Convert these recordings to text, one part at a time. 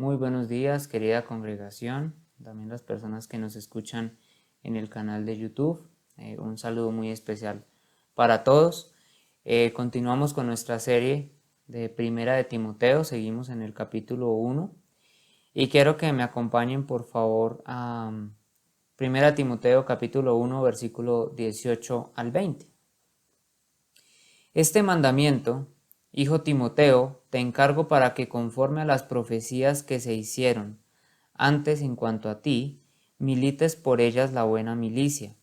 Muy buenos días, querida congregación, también las personas que nos escuchan en el canal de YouTube. Un saludo muy especial para todos. Continuamos con nuestra serie de Primera de Timoteo, seguimos en el capítulo 1 y quiero que me acompañen por favor a Primera Timoteo capítulo 1 versículo 18 al 20. Este mandamiento, hijo Timoteo, te encargo para que conforme a las profecías que se hicieron antes en cuanto a ti, milites por ellas la buena milicia,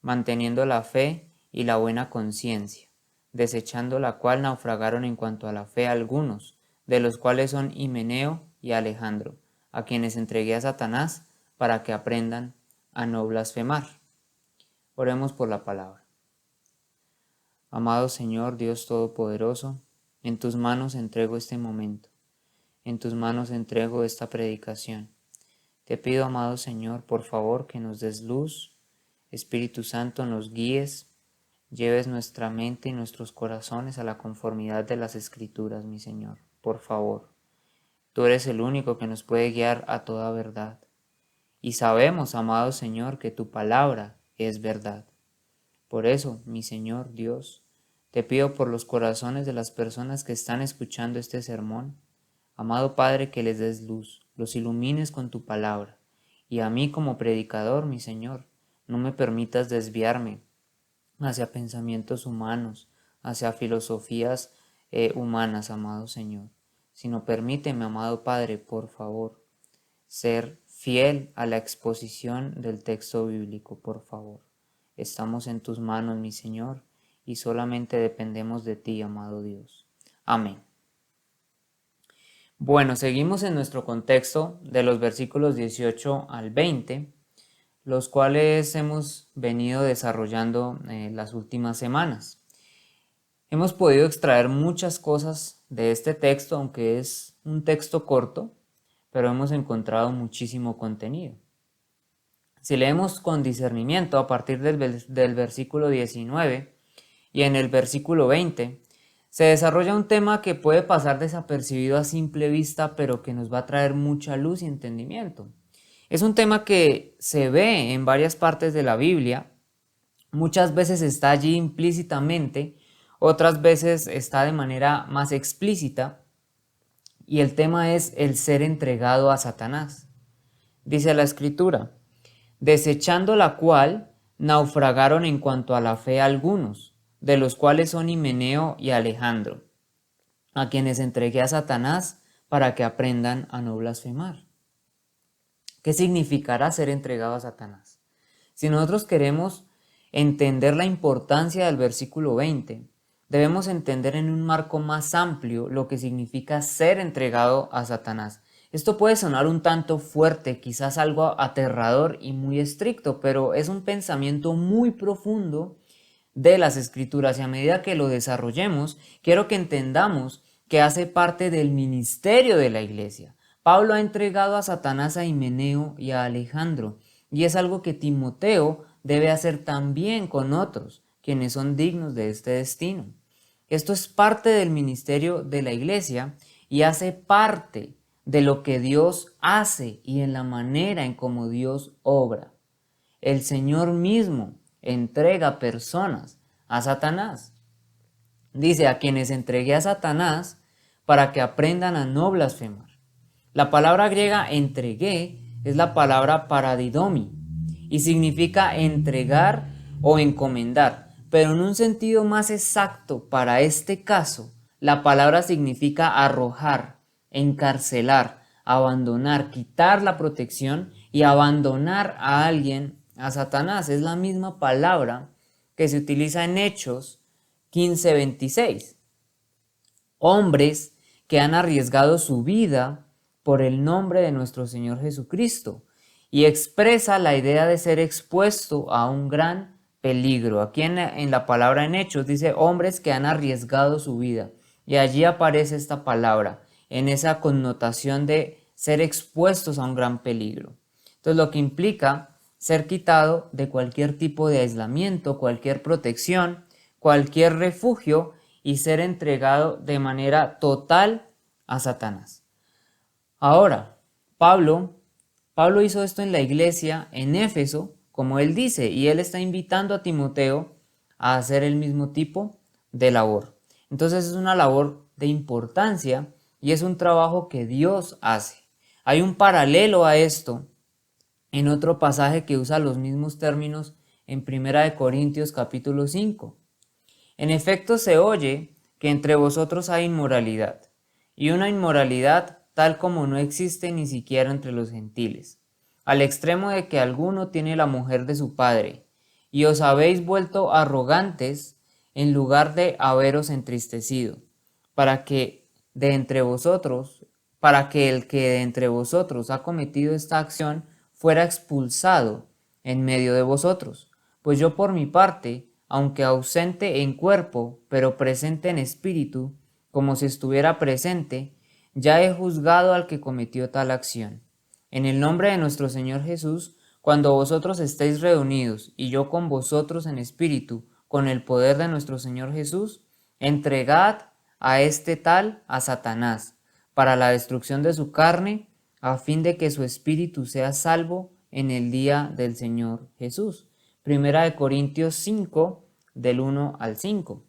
manteniendo la fe y la buena conciencia, desechando la cual naufragaron en cuanto a la fe algunos, de los cuales son Himeneo y Alejandro, a quienes entregué a Satanás para que aprendan a no blasfemar. Oremos por la palabra. Amado Señor, Dios Todopoderoso, en tus manos entrego este momento, en tus manos entrego esta predicación. Te pido, amado Señor, por favor, que nos des luz, Espíritu Santo, nos guíes, lleves nuestra mente y nuestros corazones a la conformidad de las Escrituras, mi Señor, por favor. Tú eres el único que nos puede guiar a toda verdad. Y sabemos, amado Señor, que tu palabra es verdad. Por eso, mi Señor Dios, te pido por los corazones de las personas que están escuchando este sermón, amado Padre, que les des luz, los ilumines con tu palabra, y a mí como predicador, mi Señor, no me permitas desviarme hacia pensamientos humanos, hacia filosofías humanas, amado Señor, sino permíteme, amado Padre, por favor, ser fiel a la exposición del texto bíblico, por favor. Estamos en tus manos, mi Señor, y solamente dependemos de ti, amado Dios. Amén. Bueno, seguimos en nuestro contexto de los versículos 18 al 20, los cuales hemos venido desarrollando las últimas semanas. Hemos podido extraer muchas cosas de este texto, aunque es un texto corto, pero hemos encontrado muchísimo contenido. Si leemos con discernimiento a partir del versículo 19 y en el versículo 20, se desarrolla un tema que puede pasar desapercibido a simple vista, pero que nos va a traer mucha luz y entendimiento. Es un tema que se ve en varias partes de la Biblia, muchas veces está allí implícitamente, otras veces está de manera más explícita, y el tema es el ser entregado a Satanás. Dice la Escritura: desechando la cual naufragaron en cuanto a la fe algunos, de los cuales son Himeneo y Alejandro, a quienes entregué a Satanás para que aprendan a no blasfemar. ¿Qué significará ser entregado a Satanás? Si nosotros queremos entender la importancia del versículo 20, debemos entender en un marco más amplio lo que significa ser entregado a Satanás. Esto puede sonar un tanto fuerte, quizás algo aterrador y muy estricto, pero es un pensamiento muy profundo de las Escrituras, y a medida que lo desarrollemos, quiero que entendamos que hace parte del ministerio de la iglesia. Pablo ha entregado a Satanás a Himeneo y a Alejandro, y es algo que Timoteo debe hacer también con otros, quienes son dignos de este destino. Esto es parte del ministerio de la iglesia y hace parte de lo que Dios hace y en la manera en cómo Dios obra. El Señor mismo entrega personas a Satanás. Dice: a quienes entregué a Satanás para que aprendan a no blasfemar. La palabra griega entregué es la palabra paradidomi y significa entregar o encomendar, pero en un sentido más exacto para este caso, la palabra significa arrojar, encarcelar, abandonar, quitar la protección y abandonar a alguien a Satanás. Es la misma palabra que se utiliza en Hechos 15:26. Hombres que han arriesgado su vida por el nombre de nuestro Señor Jesucristo, y expresa la idea de ser expuesto a un gran peligro. Aquí en la palabra en Hechos dice hombres que han arriesgado su vida, y allí aparece esta palabra en esa connotación de ser expuestos a un gran peligro. Entonces, lo que implica ser quitado de cualquier tipo de aislamiento, cualquier protección, cualquier refugio, y ser entregado de manera total a Satanás. Ahora, Pablo hizo esto en la iglesia en Éfeso, como él dice, y él está invitando a Timoteo a hacer el mismo tipo de labor. Entonces es una labor de importancia y es un trabajo que Dios hace. Hay un paralelo a esto en otro pasaje que usa los mismos términos en 1 Corintios capítulo 5. En efecto se oye que entre vosotros hay inmoralidad, y una inmoralidad tal como no existe ni siquiera entre los gentiles, al extremo de que alguno tiene la mujer de su padre, y os habéis vuelto arrogantes en lugar de haberos entristecido, para que el que de entre vosotros ha cometido esta acción fuera expulsado en medio de vosotros. Pues yo por mi parte, aunque ausente en cuerpo, pero presente en espíritu, como si estuviera presente, ya he juzgado al que cometió tal acción. En el nombre de nuestro Señor Jesús, cuando vosotros estéis reunidos, y yo con vosotros en espíritu, con el poder de nuestro Señor Jesús, entregad a este tal a Satanás, para la destrucción de su carne, a fin de que su espíritu sea salvo en el día del Señor Jesús. 1 Corintios 5, del 1 al 5.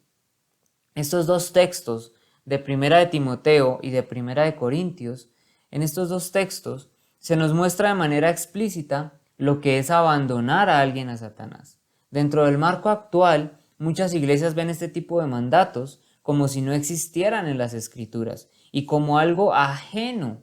Estos dos textos, de 1 de Timoteo y de 1 de Corintios, en estos dos textos se nos muestra de manera explícita lo que es abandonar a alguien a Satanás. Dentro del marco actual, muchas iglesias ven este tipo de mandatos como si no existieran en las Escrituras y como algo ajeno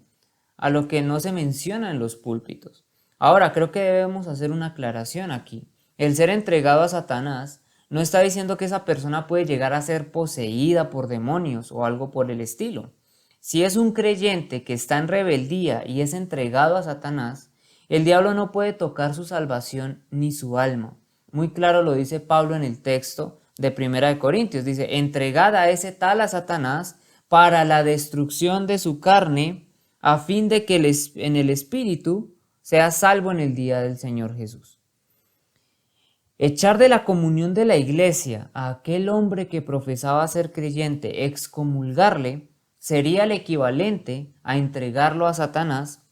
a lo que no se menciona en los púlpitos. Ahora, creo que debemos hacer una aclaración aquí. El ser entregado a Satanás no está diciendo que esa persona puede llegar a ser poseída por demonios o algo por el estilo. Si es un creyente que está en rebeldía y es entregado a Satanás, el diablo no puede tocar su salvación ni su alma. Muy claro lo dice Pablo en el texto de 1 de Corintios. Dice, entregad a ese tal a Satanás para la destrucción de su carne, a fin de que en el espíritu sea salvo en el día del Señor Jesús. Echar de la comunión de la iglesia a aquel hombre que profesaba ser creyente, excomulgarle, sería el equivalente a entregarlo a Satanás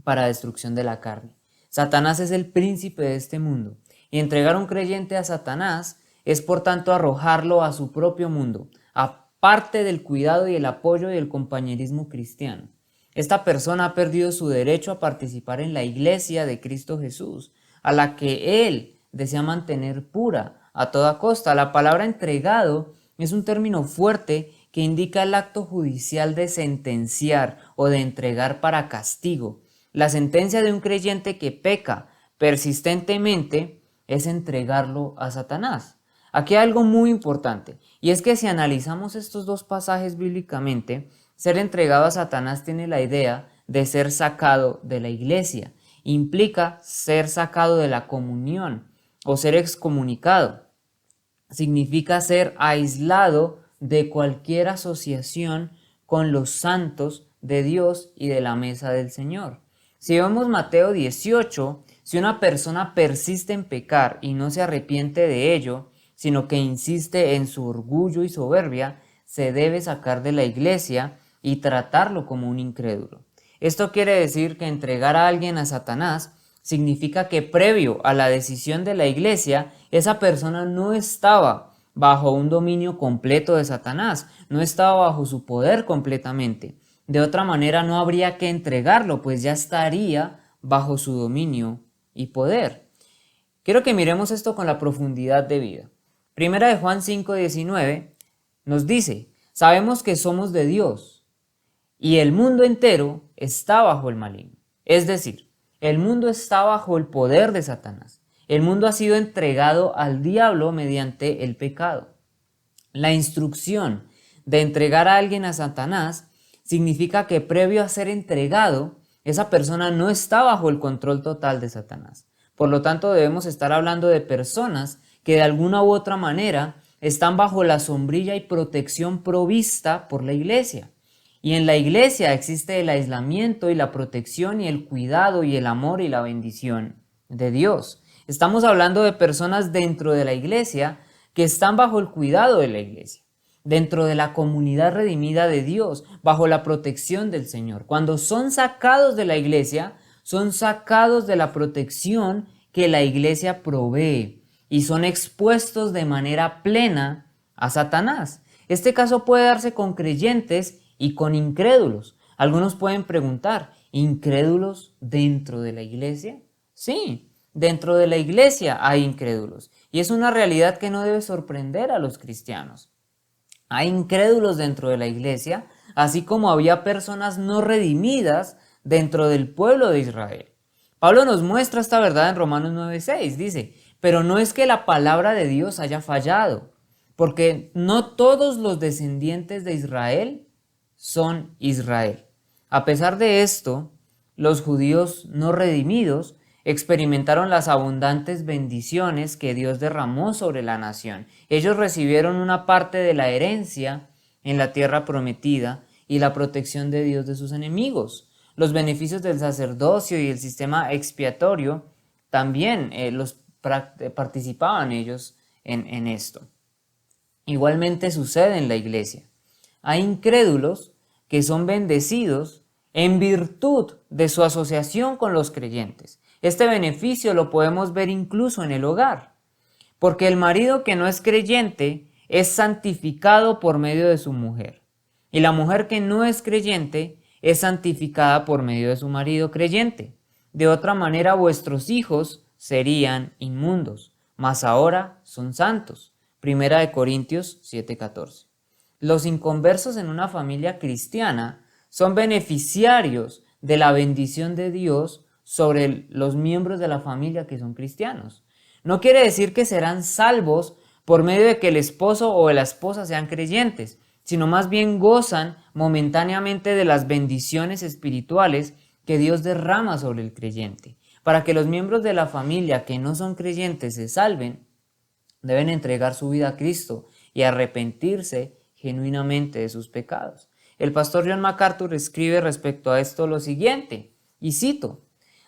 para destrucción de la carne. Satanás es el príncipe de este mundo, y entregar a un creyente a Satanás es por tanto arrojarlo a su propio mundo, aparte del cuidado y el apoyo y el compañerismo cristiano. Esta persona ha perdido su derecho a participar en la iglesia de Cristo Jesús, a la que él desea mantener pura a toda costa. La palabra entregado es un término fuerte que indica el acto judicial de sentenciar o de entregar para castigo. La sentencia de un creyente que peca persistentemente es entregarlo a Satanás. Aquí hay algo muy importante, y es que si analizamos estos dos pasajes bíblicamente, ser entregado a Satanás tiene la idea de ser sacado de la iglesia. Implica ser sacado de la comunión o ser excomunicado. Significa ser aislado de cualquier asociación con los santos de Dios y de la mesa del Señor. Si vemos Mateo 18, si una persona persiste en pecar y no se arrepiente de ello, sino que insiste en su orgullo y soberbia, se debe sacar de la iglesia y tratarlo como un incrédulo. Esto quiere decir que entregar a alguien a Satanás significa que previo a la decisión de la iglesia, esa persona no estaba bajo un dominio completo de Satanás, no estaba bajo su poder completamente. De otra manera no habría que entregarlo, pues ya estaría bajo su dominio y poder. Quiero que miremos esto con la profundidad de vida. Primera de Juan 5:19 nos dice, sabemos que somos de Dios y el mundo entero está bajo el maligno. Es decir, el mundo está bajo el poder de Satanás. El mundo ha sido entregado al diablo mediante el pecado. La instrucción de entregar a alguien a Satanás significa que previo a ser entregado, esa persona no está bajo el control total de Satanás. Por lo tanto, debemos estar hablando de personas que de alguna u otra manera están bajo la sombrilla y protección provista por la iglesia. Y en la iglesia existe el aislamiento y la protección y el cuidado y el amor y la bendición de Dios. Estamos hablando de personas dentro de la iglesia que están bajo el cuidado de la iglesia. dentro de la comunidad redimida de Dios, bajo la protección del Señor. Cuando son sacados de la iglesia, son sacados de la protección que la iglesia provee y son expuestos de manera plena a Satanás. Este caso puede darse con creyentes y con incrédulos. Algunos pueden preguntar, ¿incrédulos dentro de la iglesia? Sí, dentro de la iglesia hay incrédulos y es una realidad que no debe sorprender a los cristianos. Hay incrédulos dentro de la iglesia, así como había personas no redimidas dentro del pueblo de Israel. Pablo nos muestra esta verdad en Romanos 9:6, dice, pero no es que la palabra de Dios haya fallado, porque no todos los descendientes de Israel son Israel. A pesar de esto, los judíos no redimidos experimentaron las abundantes bendiciones que Dios derramó sobre la nación. Ellos recibieron una parte de la herencia en la tierra prometida y la protección de Dios de sus enemigos. Los beneficios del sacerdocio y el sistema expiatorio también participaban ellos en esto. Igualmente sucede en la iglesia. Hay incrédulos que son bendecidos en virtud de su asociación con los creyentes. Este beneficio lo podemos ver incluso en el hogar, porque el marido que no es creyente es santificado por medio de su mujer, y la mujer que no es creyente es santificada por medio de su marido creyente. De otra manera vuestros hijos serían inmundos, mas ahora son santos. Primera de Corintios 7:14. Los inconversos en una familia cristiana son beneficiarios de la bendición de Dios sobre los miembros de la familia que son cristianos. No quiere decir que serán salvos por medio de que el esposo o la esposa sean creyentes, sino más bien gozan momentáneamente de las bendiciones espirituales que Dios derrama sobre el creyente. Para que los miembros de la familia que no son creyentes se salven, deben entregar su vida a Cristo y arrepentirse genuinamente de sus pecados. El pastor John MacArthur escribe respecto a esto lo siguiente, y cito,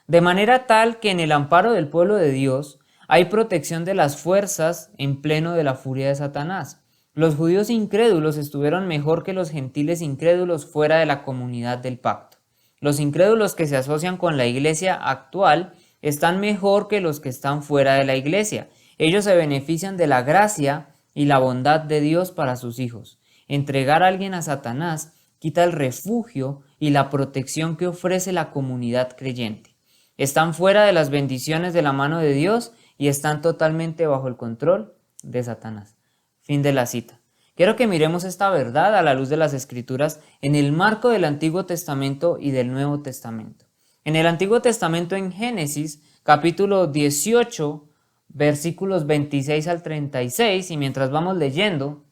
de manera tal que en el amparo del pueblo de Dios hay protección de las fuerzas en pleno de la furia de Satanás. Los judíos incrédulos estuvieron mejor que los gentiles incrédulos fuera de la comunidad del pacto. Los incrédulos que se asocian con la iglesia actual están mejor que los que están fuera de la iglesia. Ellos se benefician de la gracia y la bondad de Dios para sus hijos. Entregar a alguien a Satanás quita el refugio y la protección que ofrece la comunidad creyente. Están fuera de las bendiciones de la mano de Dios y están totalmente bajo el control de Satanás. Fin de la cita. Quiero que miremos esta verdad a la luz de las Escrituras en el marco del Antiguo Testamento y del Nuevo Testamento. En el Antiguo Testamento, en Génesis, capítulo 18, versículos 26 al 36, y mientras vamos leyendo,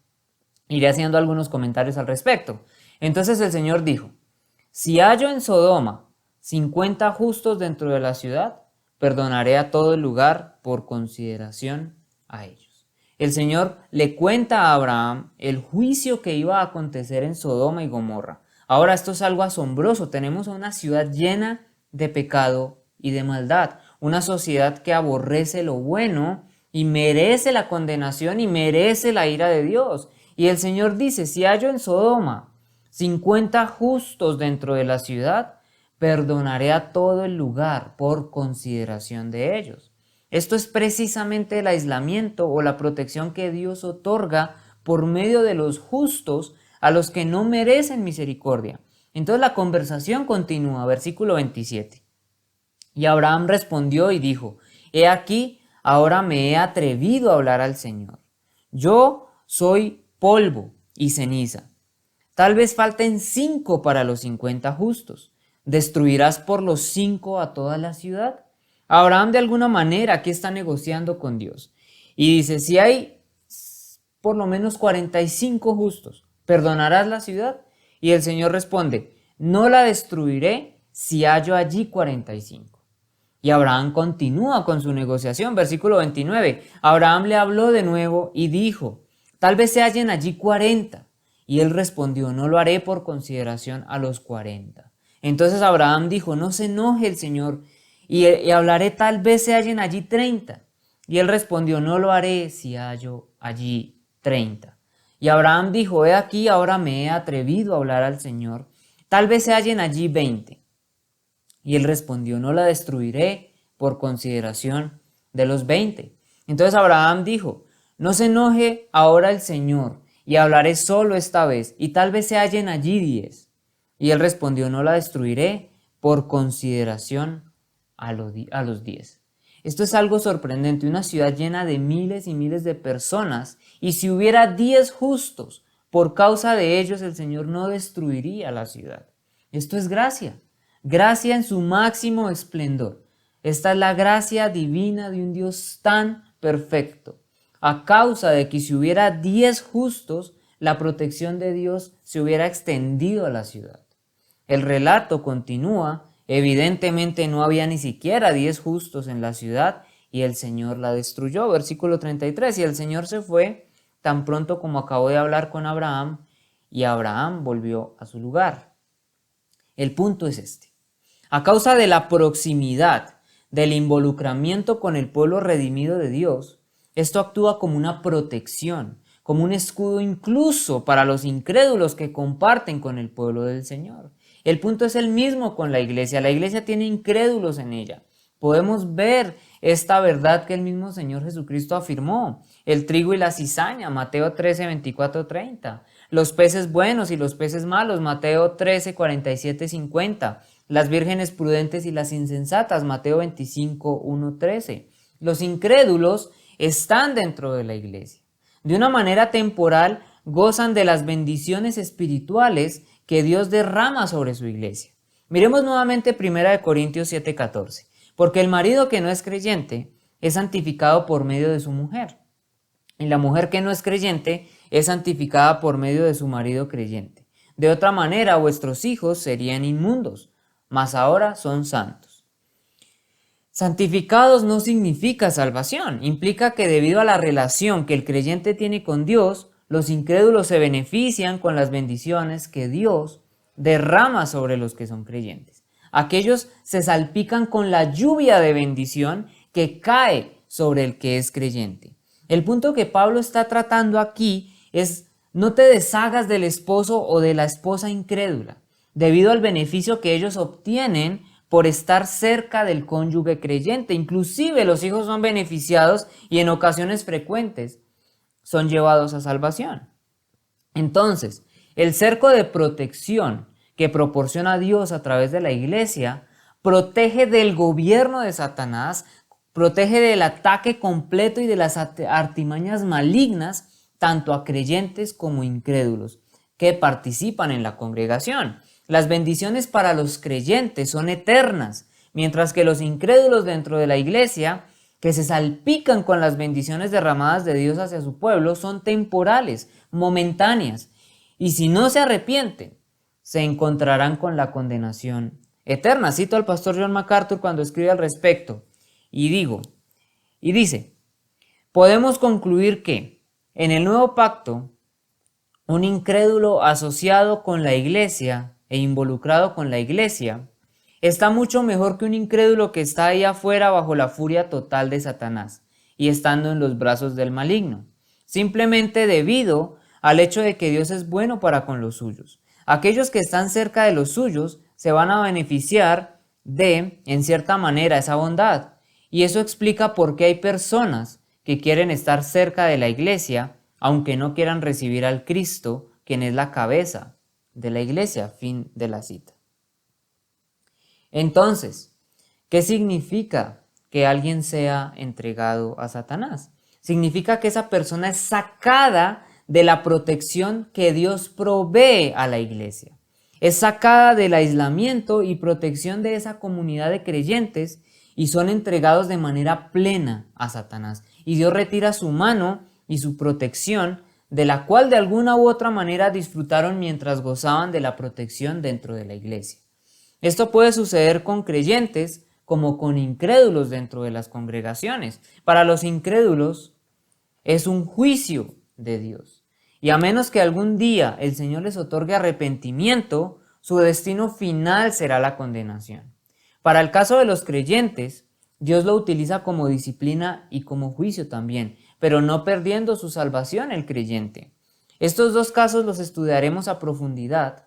iré haciendo algunos comentarios al respecto. Entonces el Señor dijo, si hallo en Sodoma 50 justos dentro de la ciudad, perdonaré a todo el lugar por consideración a ellos. El Señor le cuenta a Abraham el juicio que iba a acontecer en Sodoma y Gomorra. Ahora esto es algo asombroso. Tenemos una ciudad llena de pecado y de maldad. Una sociedad que aborrece lo bueno y merece la condenación y merece la ira de Dios. Y el Señor dice, si hallo en Sodoma 50 justos dentro de la ciudad, perdonaré a todo el lugar por consideración de ellos. Esto es precisamente el aislamiento o la protección que Dios otorga por medio de los justos a los que no merecen misericordia. Entonces la conversación continúa, versículo 27. Y Abraham respondió y dijo, he aquí, ahora me he atrevido a hablar al Señor. Yo soy polvo y ceniza. Tal vez falten 5 para los 50 justos. ¿Destruirás por los 5 a toda la ciudad? Abraham de alguna manera aquí está negociando con Dios. Y dice, si hay por lo menos 45 justos, ¿perdonarás la ciudad? Y el Señor responde, no la destruiré si hallo allí 45. Y Abraham continúa con su negociación. Versículo 29. Abraham le habló de nuevo y dijo, tal vez se hallen allí 40. Y él respondió, no lo haré por consideración a los 40. Entonces Abraham dijo, no se enoje el Señor, y hablaré tal vez se hallen allí 30. Y él respondió, no lo haré si hallo allí 30. Y Abraham dijo: he aquí, ahora me he atrevido a hablar al Señor. Tal vez se hallen allí 20. Y él respondió: no la destruiré por consideración de los 20. Entonces Abraham dijo: no se enoje ahora el Señor, y hablaré solo esta vez, y tal vez se hallen allí 10. Y él respondió: no la destruiré por consideración a los 10. Esto es algo sorprendente, una ciudad llena de miles y miles de personas, y si hubiera 10 justos, por causa de ellos el Señor no destruiría la ciudad. Esto es gracia, gracia en su máximo esplendor. Esta es la gracia divina de un Dios tan perfecto. A causa de que si hubiera 10 justos, la protección de Dios se hubiera extendido a la ciudad. El relato continúa. Evidentemente no había ni siquiera 10 justos en la ciudad y el Señor la destruyó. Versículo 33, y el Señor se fue tan pronto como acabó de hablar con Abraham, y Abraham volvió a su lugar. El punto es este: a causa de la proximidad, del involucramiento con el pueblo redimido de Dios, esto actúa como una protección, como un escudo incluso para los incrédulos que comparten con el pueblo del Señor. El punto es el mismo con la iglesia. La iglesia tiene incrédulos en ella. Podemos ver esta verdad que el mismo Señor Jesucristo afirmó. El trigo y la cizaña, Mateo 13, 24, 30. Los peces buenos y los peces malos, Mateo 13, 47, 50. Las vírgenes prudentes y las insensatas, Mateo 25, 1, 13. Los incrédulos están dentro de la iglesia. De una manera temporal gozan de las bendiciones espirituales que Dios derrama sobre su iglesia. Miremos nuevamente 1 Corintios 7:14. Porque el marido que no es creyente es santificado por medio de su mujer, y la mujer que no es creyente es santificada por medio de su marido creyente. De otra manera, vuestros hijos serían inmundos, mas ahora son santos. Santificados no significa salvación, implica que debido a la relación que el creyente tiene con Dios, los incrédulos se benefician con las bendiciones que Dios derrama sobre los que son creyentes. Aquellos se salpican con la lluvia de bendición que cae sobre el que es creyente. El punto que Pablo está tratando aquí es: no te deshagas del esposo o de la esposa incrédula, debido al beneficio que ellos obtienen por estar cerca del cónyuge creyente. Inclusive los hijos son beneficiados y en ocasiones frecuentes son llevados a salvación. Entonces, el cerco de protección que proporciona Dios a través de la iglesia protege del gobierno de Satanás, protege del ataque completo y de las artimañas malignas tanto a creyentes como incrédulos que participan en la congregación. Las bendiciones para los creyentes son eternas, mientras que los incrédulos dentro de la iglesia, que se salpican con las bendiciones derramadas de Dios hacia su pueblo, son temporales, momentáneas, y si no se arrepienten, se encontrarán con la condenación eterna. Cito al pastor John MacArthur cuando escribe al respecto, y dice: podemos concluir que en el nuevo pacto, un incrédulo asociado con la iglesia e involucrado con la iglesia está mucho mejor que un incrédulo que está ahí afuera bajo la furia total de Satanás y estando en los brazos del maligno, simplemente debido al hecho de que Dios es bueno para con los suyos. Aquellos que están cerca de los suyos se van a beneficiar de, en cierta manera, esa bondad. Y eso explica por qué hay personas que quieren estar cerca de la iglesia, aunque no quieran recibir al Cristo, quien es la cabeza de la iglesia. Fin de la cita. Entonces, ¿qué significa que alguien sea entregado a Satanás? Significa que esa persona es sacada de la protección que Dios provee a la iglesia. Es sacada del aislamiento y protección de esa comunidad de creyentes y son entregados de manera plena a Satanás. Y Dios retira su mano y su protección, de la cual de alguna u otra manera disfrutaron mientras gozaban de la protección dentro de la iglesia. Esto puede suceder con creyentes como con incrédulos dentro de las congregaciones. Para los incrédulos es un juicio de Dios. Y a menos que algún día el Señor les otorgue arrepentimiento, su destino final será la condenación. Para el caso de los creyentes, Dios lo utiliza como disciplina y como juicio también, pero no perdiendo su salvación el creyente. Estos dos casos los estudiaremos a profundidad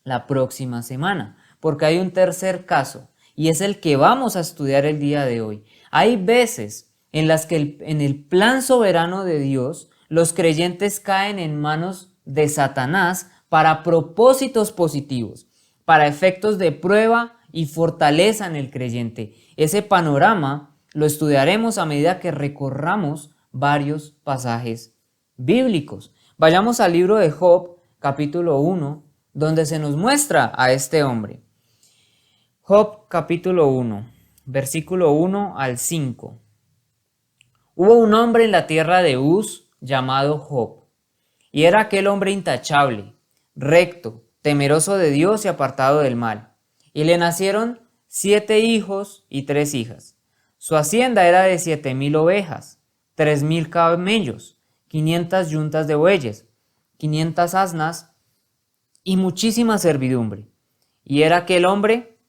la próxima semana, porque hay un tercer caso y es el que vamos a estudiar el día de hoy. Hay veces en las que en el plan soberano de Dios los creyentes caen en manos de Satanás para propósitos positivos, para efectos de prueba y fortaleza en el creyente. Ese panorama lo estudiaremos a medida que recorramos varios pasajes bíblicos. Vayamos al libro de Job, capítulo 1, donde se nos muestra a este hombre. Job, capítulo 1, versículo 1 al 5. Hubo un hombre en la tierra de Uz llamado Job, y era aquel hombre intachable, recto, temeroso de Dios y apartado del mal. Y le nacieron 7 hijos y 3 hijas. Su hacienda era de 7,000 ovejas, 3,000 camellos, 500 yuntas de bueyes, 500 asnas y muchísima servidumbre. Y era aquel hombre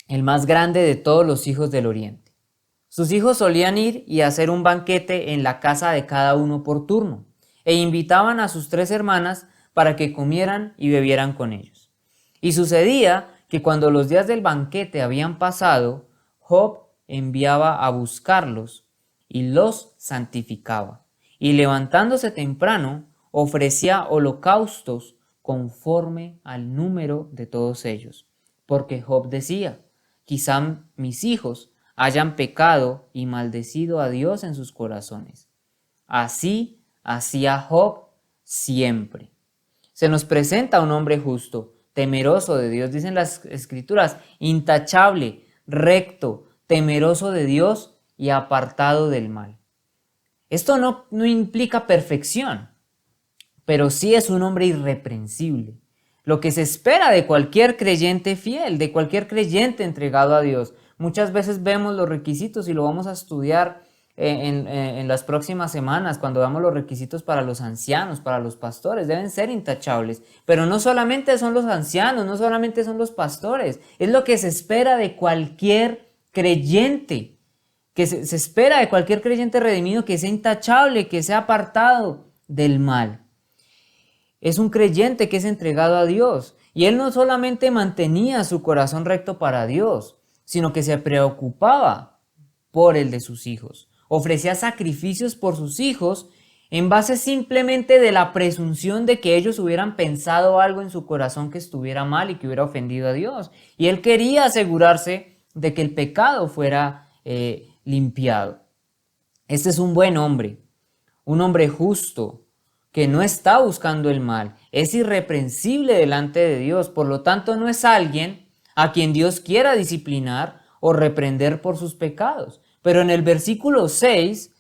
el más grande de todos los hijos del oriente. Sus hijos solían ir y hacer un banquete en la casa de cada uno por turno, e invitaban a sus 3 hermanas para que comieran y bebieran con ellos. Y sucedía que cuando los días del banquete habían pasado, Job enviaba a buscarlos y los santificaba, y levantándose temprano ofrecía holocaustos conforme al número de todos ellos, porque Job decía: quizá mis hijos hayan pecado y maldecido a Dios en sus corazones. Así hacía Job siempre. Se nos presenta un hombre justo, temeroso de Dios, dicen las escrituras, intachable, recto, temeroso de Dios y apartado del mal. Esto no implica perfección, pero sí es un hombre irreprensible. Lo que se espera de cualquier creyente fiel, de cualquier creyente entregado a Dios. Muchas veces vemos los requisitos y lo vamos a estudiar en las próximas semanas, cuando veamos los requisitos para los ancianos, para los pastores, deben ser intachables. Pero no solamente son los ancianos, no solamente son los pastores, es lo que se espera de cualquier creyente, que se espera de cualquier creyente redimido, que sea intachable, que sea apartado del mal. Es un creyente que es entregado a Dios, y él no solamente mantenía su corazón recto para Dios, sino que se preocupaba por el de sus hijos. Ofrecía sacrificios por sus hijos en base simplemente de la presunción de que ellos hubieran pensado algo en su corazón que estuviera mal y que hubiera ofendido a Dios. Y él quería asegurarse de que el pecado fuera limpiado. Este es un buen hombre, un hombre justo, que no está buscando el mal, es irreprensible delante de Dios, por lo tanto no es alguien a quien Dios quiera disciplinar o reprender por sus pecados. Pero en el versículo 6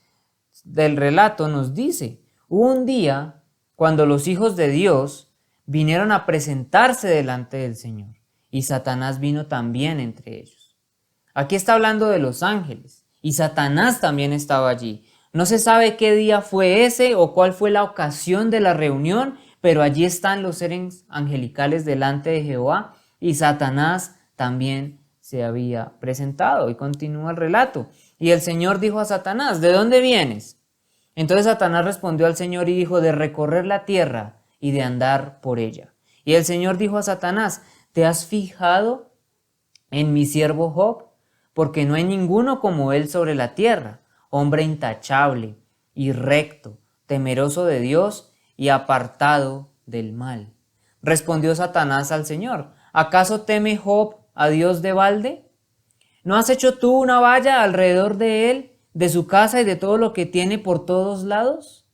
del relato nos dice: hubo un día cuando los hijos de Dios vinieron a presentarse delante del Señor, y Satanás vino también entre ellos. Aquí está hablando de los ángeles, y Satanás también estaba allí. No se sabe qué día fue ese o cuál fue la ocasión de la reunión, pero allí están los seres angelicales delante de Jehová, y Satanás también se había presentado. Y continúa el relato. Y el Señor dijo a Satanás: ¿de dónde vienes? Entonces Satanás respondió al Señor y dijo: de recorrer la tierra y de andar por ella. Y el Señor dijo a Satanás: ¿te has fijado en mi siervo Job? Porque no hay ninguno como él sobre la tierra, hombre intachable y recto, temeroso de Dios y apartado del mal. Respondió Satanás al Señor: ¿acaso teme Job a Dios de balde? ¿No has hecho tú una valla alrededor de él, de su casa y de todo lo que tiene por todos lados?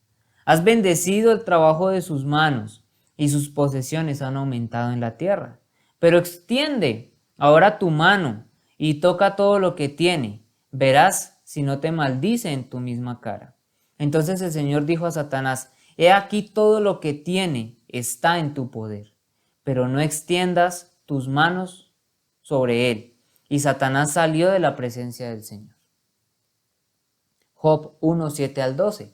Has bendecido el trabajo de sus manos, y sus posesiones han aumentado en la tierra. Pero extiende ahora tu mano y toca todo lo que tiene. Verás si no te maldice en tu misma cara. Entonces el Señor dijo a Satanás: he aquí todo lo que tiene está en tu poder, pero no extiendas tus manos sobre él. Y Satanás salió de la presencia del Señor. Job 1, 7 al 12.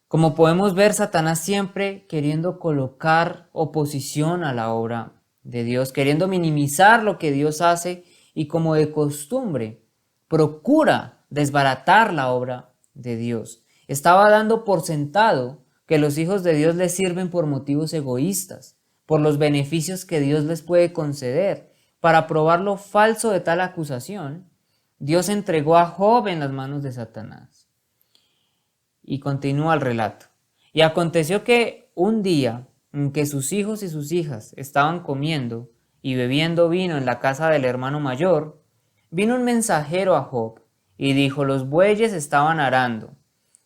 Como podemos ver, Satanás siempre queriendo colocar oposición a la obra de Dios, queriendo minimizar lo que Dios hace, y como de costumbre procura desbaratar la obra de Dios. Estaba dando por sentado que los hijos de Dios les sirven por motivos egoístas, por los beneficios que Dios les puede conceder. Para probar lo falso de tal acusación, Dios entregó a Job en las manos de Satanás. Y continúa el relato. Y aconteció que un día en que sus hijos y sus hijas estaban comiendo y bebiendo vino en la casa del hermano mayor, vino un mensajero a Job y dijo: los bueyes estaban arando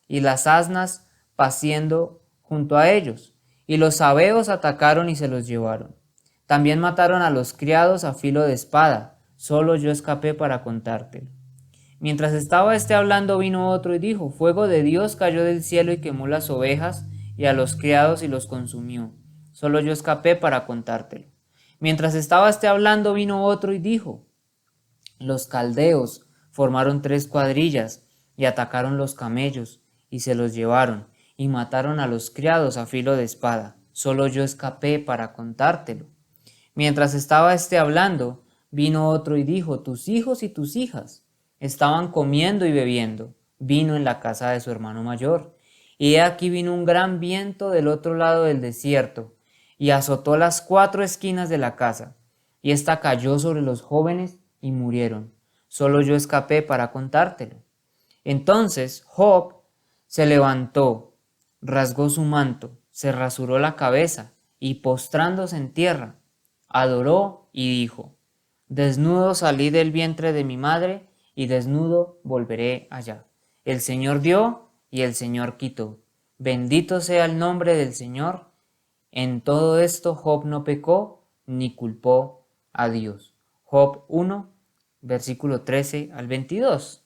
y las asnas paciendo junto a ellos, y los sabeos atacaron y se los llevaron. También mataron a los criados a filo de espada, solo yo escapé para contártelo. Mientras estaba hablando, vino otro y dijo: fuego de Dios cayó del cielo y quemó las ovejas y a los criados y los consumió. Solo yo escapé para contártelo. Mientras estaba hablando, vino otro y dijo: los caldeos formaron 3 cuadrillas y atacaron los camellos y se los llevaron y mataron a los criados a filo de espada. Solo yo escapé para contártelo. Mientras estaba hablando, vino otro y dijo: tus hijos y tus hijas estaban comiendo y bebiendo vino en la casa de su hermano mayor. Y he aquí vino un gran viento del otro lado del desierto, y azotó las 4 esquinas de la casa, y ésta cayó sobre los jóvenes y murieron. Solo yo escapé para contártelo. Entonces Job se levantó, rasgó su manto, se rasuró la cabeza, y postrándose en tierra, adoró y dijo: desnudo salí del vientre de mi madre, y desnudo volveré allá. El Señor dio y el Señor quitó. Bendito sea el nombre del Señor. En todo esto Job no pecó ni culpó a Dios. Job 1, versículo 13 al 22.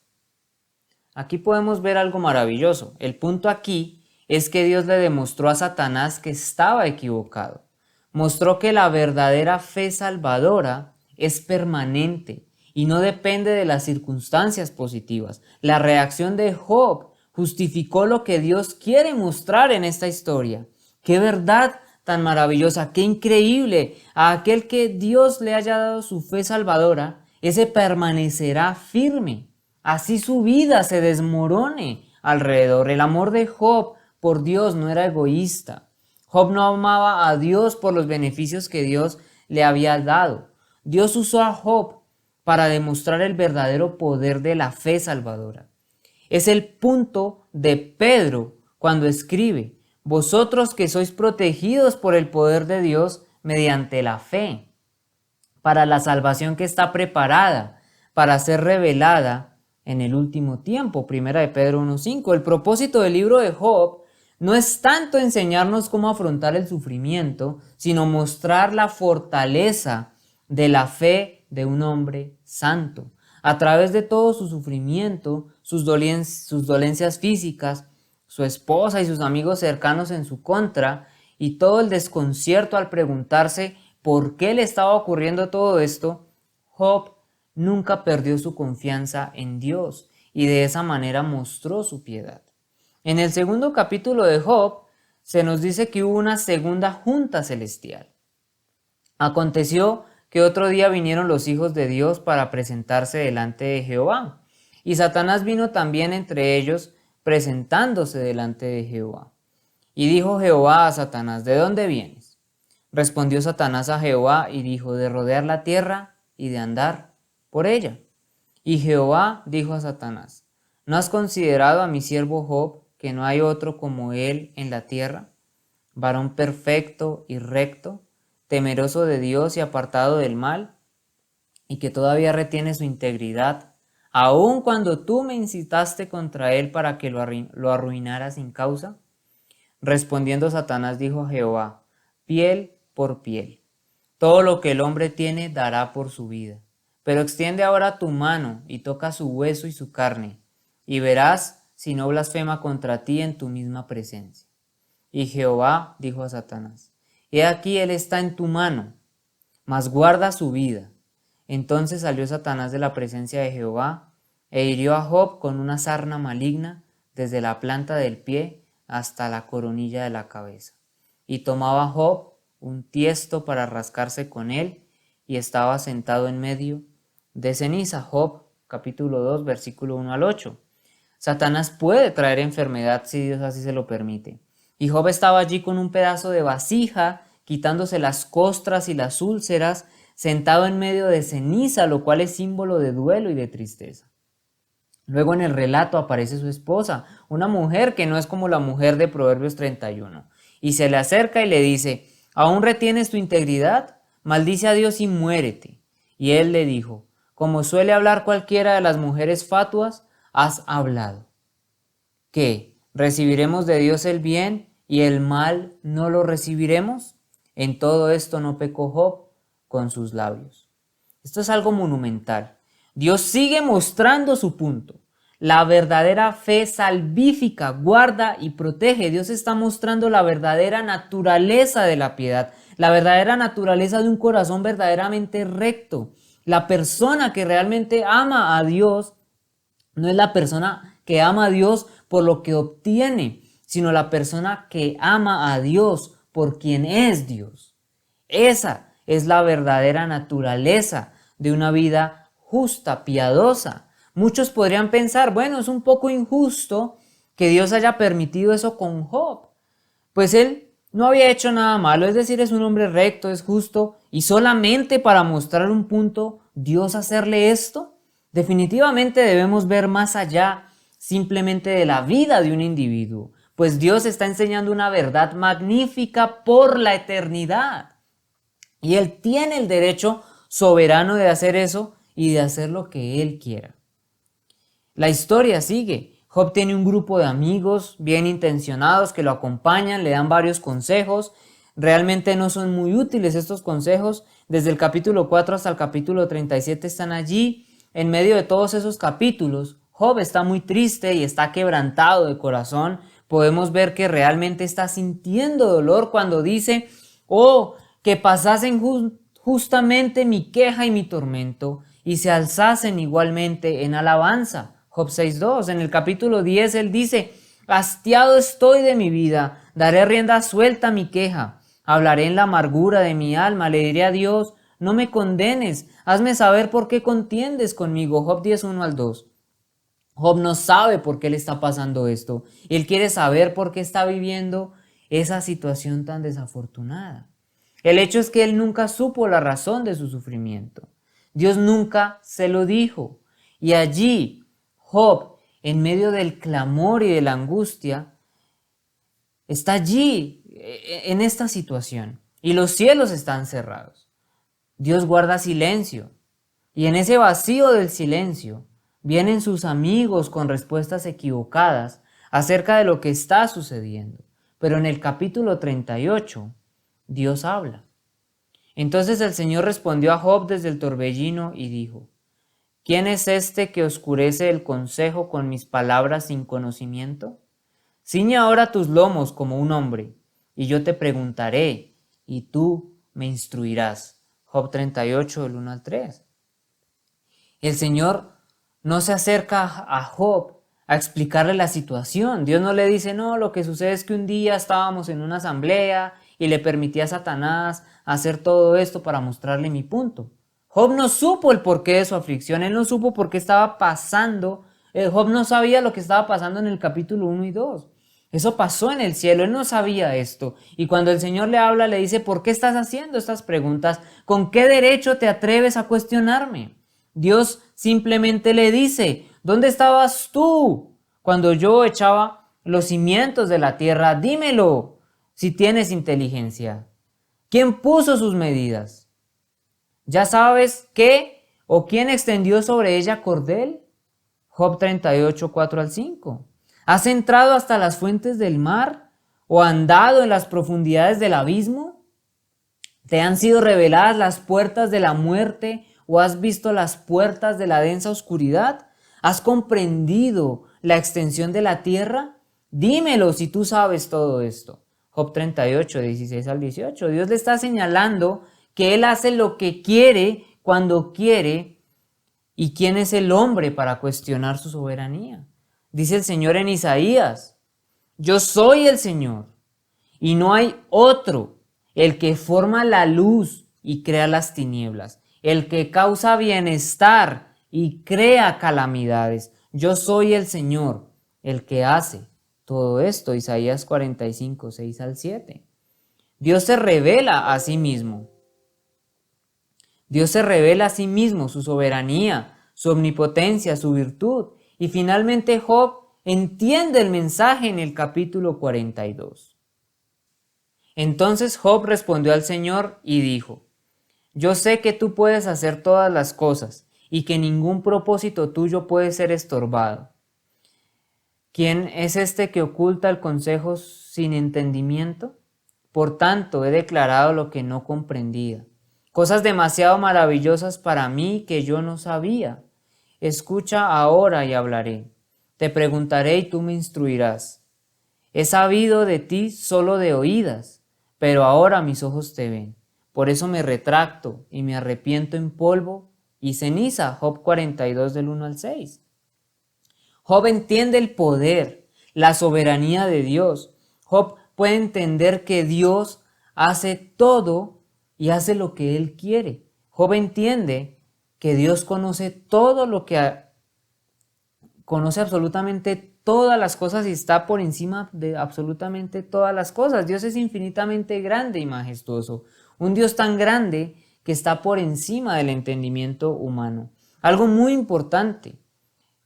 Aquí podemos ver algo maravilloso. El punto aquí es que Dios le demostró a Satanás que estaba equivocado. Mostró que la verdadera fe salvadora es permanente y no depende de las circunstancias positivas. La reacción de Job justificó lo que Dios quiere mostrar en esta historia. ¡Qué verdad tan maravillosa! ¡Qué increíble! A aquel que Dios le haya dado su fe salvadora, ese permanecerá firme. Así su vida se desmorone alrededor. El amor de Job por Dios no era egoísta. Job no amaba a Dios por los beneficios que Dios le había dado. Dios usó a Job para demostrar el verdadero poder de la fe salvadora. Es el punto de Pedro cuando escribe: vosotros que sois protegidos por el poder de Dios mediante la fe, para la salvación que está preparada para ser revelada en el último tiempo. Primera de Pedro 1:5. El propósito del libro de Job no es tanto enseñarnos cómo afrontar el sufrimiento, sino mostrar la fortaleza de la fe de un hombre santo. A través de todo su sufrimiento, sus dolencias físicas, su esposa y sus amigos cercanos en su contra, y todo el desconcierto al preguntarse por qué le estaba ocurriendo todo esto, Job nunca perdió su confianza en Dios y de esa manera mostró su piedad. En el segundo capítulo de Job se nos dice que hubo una segunda junta celestial. Aconteció que otro día vinieron los hijos de Dios para presentarse delante de Jehová, y Satanás vino también entre ellos, presentándose delante de Jehová. Y dijo Jehová a Satanás: ¿de dónde vienes? Respondió Satanás a Jehová y dijo: de rodear la tierra y de andar por ella. Y Jehová dijo a Satanás: ¿no has considerado a mi siervo Job, que no hay otro como él en la tierra, varón perfecto y recto, temeroso de Dios y apartado del mal, y que todavía retiene su integridad, aun cuando tú me incitaste contra él para que lo arruinara sin causa? Respondiendo Satanás dijo a Jehová: piel por piel, todo lo que el hombre tiene dará por su vida. Pero extiende ahora tu mano y toca su hueso y su carne, y verás si no blasfema contra ti en tu misma presencia. Y Jehová dijo a Satanás: he aquí él está en tu mano, mas guarda su vida. Entonces salió Satanás de la presencia de Jehová e hirió a Job con una sarna maligna desde la planta del pie hasta la coronilla de la cabeza. Y tomaba Job un tiesto para rascarse con él, y estaba sentado en medio de ceniza. Job capítulo 2 versículo 1 al 8. Satanás puede traer enfermedad si Dios así se lo permite. Y Job estaba allí con un pedazo de vasija, quitándose las costras y las úlceras, sentado en medio de ceniza, lo cual es símbolo de duelo y de tristeza. Luego en el relato aparece su esposa, una mujer que no es como la mujer de Proverbios 31, y se le acerca y le dice: ¿aún retienes tu integridad? Maldice a Dios y muérete. Y él le dijo: como suele hablar cualquiera de las mujeres fatuas, has hablado. ¿Qué? ¿Recibiremos de Dios el bien y el mal no lo recibiremos? En todo esto no pecó Job con sus labios. Esto es algo monumental. Dios sigue mostrando su punto. La verdadera fe salvífica guarda y protege. Dios está mostrando la verdadera naturaleza de la piedad, la verdadera naturaleza de un corazón verdaderamente recto. La persona que realmente ama a Dios no es la persona que ama a Dios por lo que obtiene, sino la persona que ama a Dios por quien es Dios. Esa es la verdadera naturaleza de una vida justa, piadosa. Muchos podrían pensar, bueno, es un poco injusto que Dios haya permitido eso con Job, pues él no había hecho nada malo, es decir, es un hombre recto, es justo, y solamente para mostrar un punto, Dios hacerle esto. Definitivamente debemos ver más allá simplemente de la vida de un individuo, pues Dios está enseñando una verdad magnífica por la eternidad. Y Él tiene el derecho soberano de hacer eso y de hacer lo que Él quiera. La historia sigue. Job tiene un grupo de amigos bien intencionados que lo acompañan, le dan varios consejos. Realmente no son muy útiles estos consejos. Desde el capítulo 4 hasta el capítulo 37 están allí. En medio de todos esos capítulos, Job está muy triste y está quebrantado de corazón. Podemos ver que realmente está sintiendo dolor cuando dice: oh, que pasasen justamente mi queja y mi tormento, y se alzasen igualmente en alabanza. Job 6.2. En el capítulo 10 él dice: hastiado estoy de mi vida, daré rienda suelta a mi queja, hablaré en la amargura de mi alma, le diré a Dios: no me condenes, hazme saber por qué contiendes conmigo. Job 10.1-2. Job no sabe por qué le está pasando esto. Él quiere saber por qué está viviendo esa situación tan desafortunada. El hecho es que él nunca supo la razón de su sufrimiento. Dios nunca se lo dijo. Y allí, Job, en medio del clamor y de la angustia, está allí, en esta situación. Y los cielos están cerrados. Dios guarda silencio. Y en ese vacío del silencio, vienen sus amigos con respuestas equivocadas acerca de lo que está sucediendo. Pero en el capítulo 38, Dios habla. Entonces el Señor respondió a Job desde el torbellino y dijo: ¿quién es este que oscurece el consejo con mis palabras sin conocimiento? Ciñe ahora tus lomos como un hombre, y yo te preguntaré, y tú me instruirás. Job 38, del 1-3. El Señor no se acerca a Job a explicarle la situación. Dios no le dice: no, lo que sucede es que un día estábamos en una asamblea y le permití a Satanás hacer todo esto para mostrarle mi punto. Job no supo el porqué de su aflicción, él no supo por qué estaba pasando. Job no sabía lo que estaba pasando en el capítulo 1 y 2. Eso pasó en el cielo, él no sabía esto. Y cuando el Señor le habla, le dice: ¿por qué estás haciendo estas preguntas? ¿Con qué derecho te atreves a cuestionarme? Dios simplemente le dice: ¿dónde estabas tú cuando yo echaba los cimientos de la tierra? Dímelo, si tienes inteligencia. ¿Quién puso sus medidas? ¿Ya sabes qué o quién extendió sobre ella cordel? Job 38, 4-5. ¿Has entrado hasta las fuentes del mar o andado en las profundidades del abismo? ¿Te han sido reveladas las puertas de la muerte o has visto las puertas de la densa oscuridad? ¿Has comprendido la extensión de la tierra? Dímelo si tú sabes todo esto. Job 38, 16-18. Dios le está señalando que Él hace lo que quiere, cuando quiere, y quién es el hombre para cuestionar su soberanía. Dice el Señor en Isaías: yo soy el Señor y no hay otro, el que forma la luz y crea las tinieblas, el que causa bienestar y crea calamidades. Yo soy el Señor, el que hace todo esto? Isaías 45, 6 al 7. Dios se revela a sí mismo. Dios se revela a sí mismo, su soberanía, su omnipotencia, su virtud. Y finalmente Job entiende el mensaje en el capítulo 42. Entonces Job respondió al Señor y dijo: yo sé que tú puedes hacer todas las cosas y que ningún propósito tuyo puede ser estorbado. ¿Quién es este que oculta el consejo sin entendimiento? Por tanto, he declarado lo que no comprendía, cosas demasiado maravillosas para mí que yo no sabía. Escucha ahora y hablaré. Te preguntaré y tú me instruirás. He sabido de ti solo de oídas, pero ahora mis ojos te ven. Por eso me retracto y me arrepiento en polvo y ceniza. Job 42 del 1 al 6. Job entiende el poder, la soberanía de Dios. Job puede entender que Dios hace todo y hace lo que Él quiere. Job entiende que Dios conoce todo lo que conoce absolutamente todas las cosas y está por encima de absolutamente todas las cosas. Dios es infinitamente grande y majestuoso. Un Dios tan grande que está por encima del entendimiento humano. Algo muy importante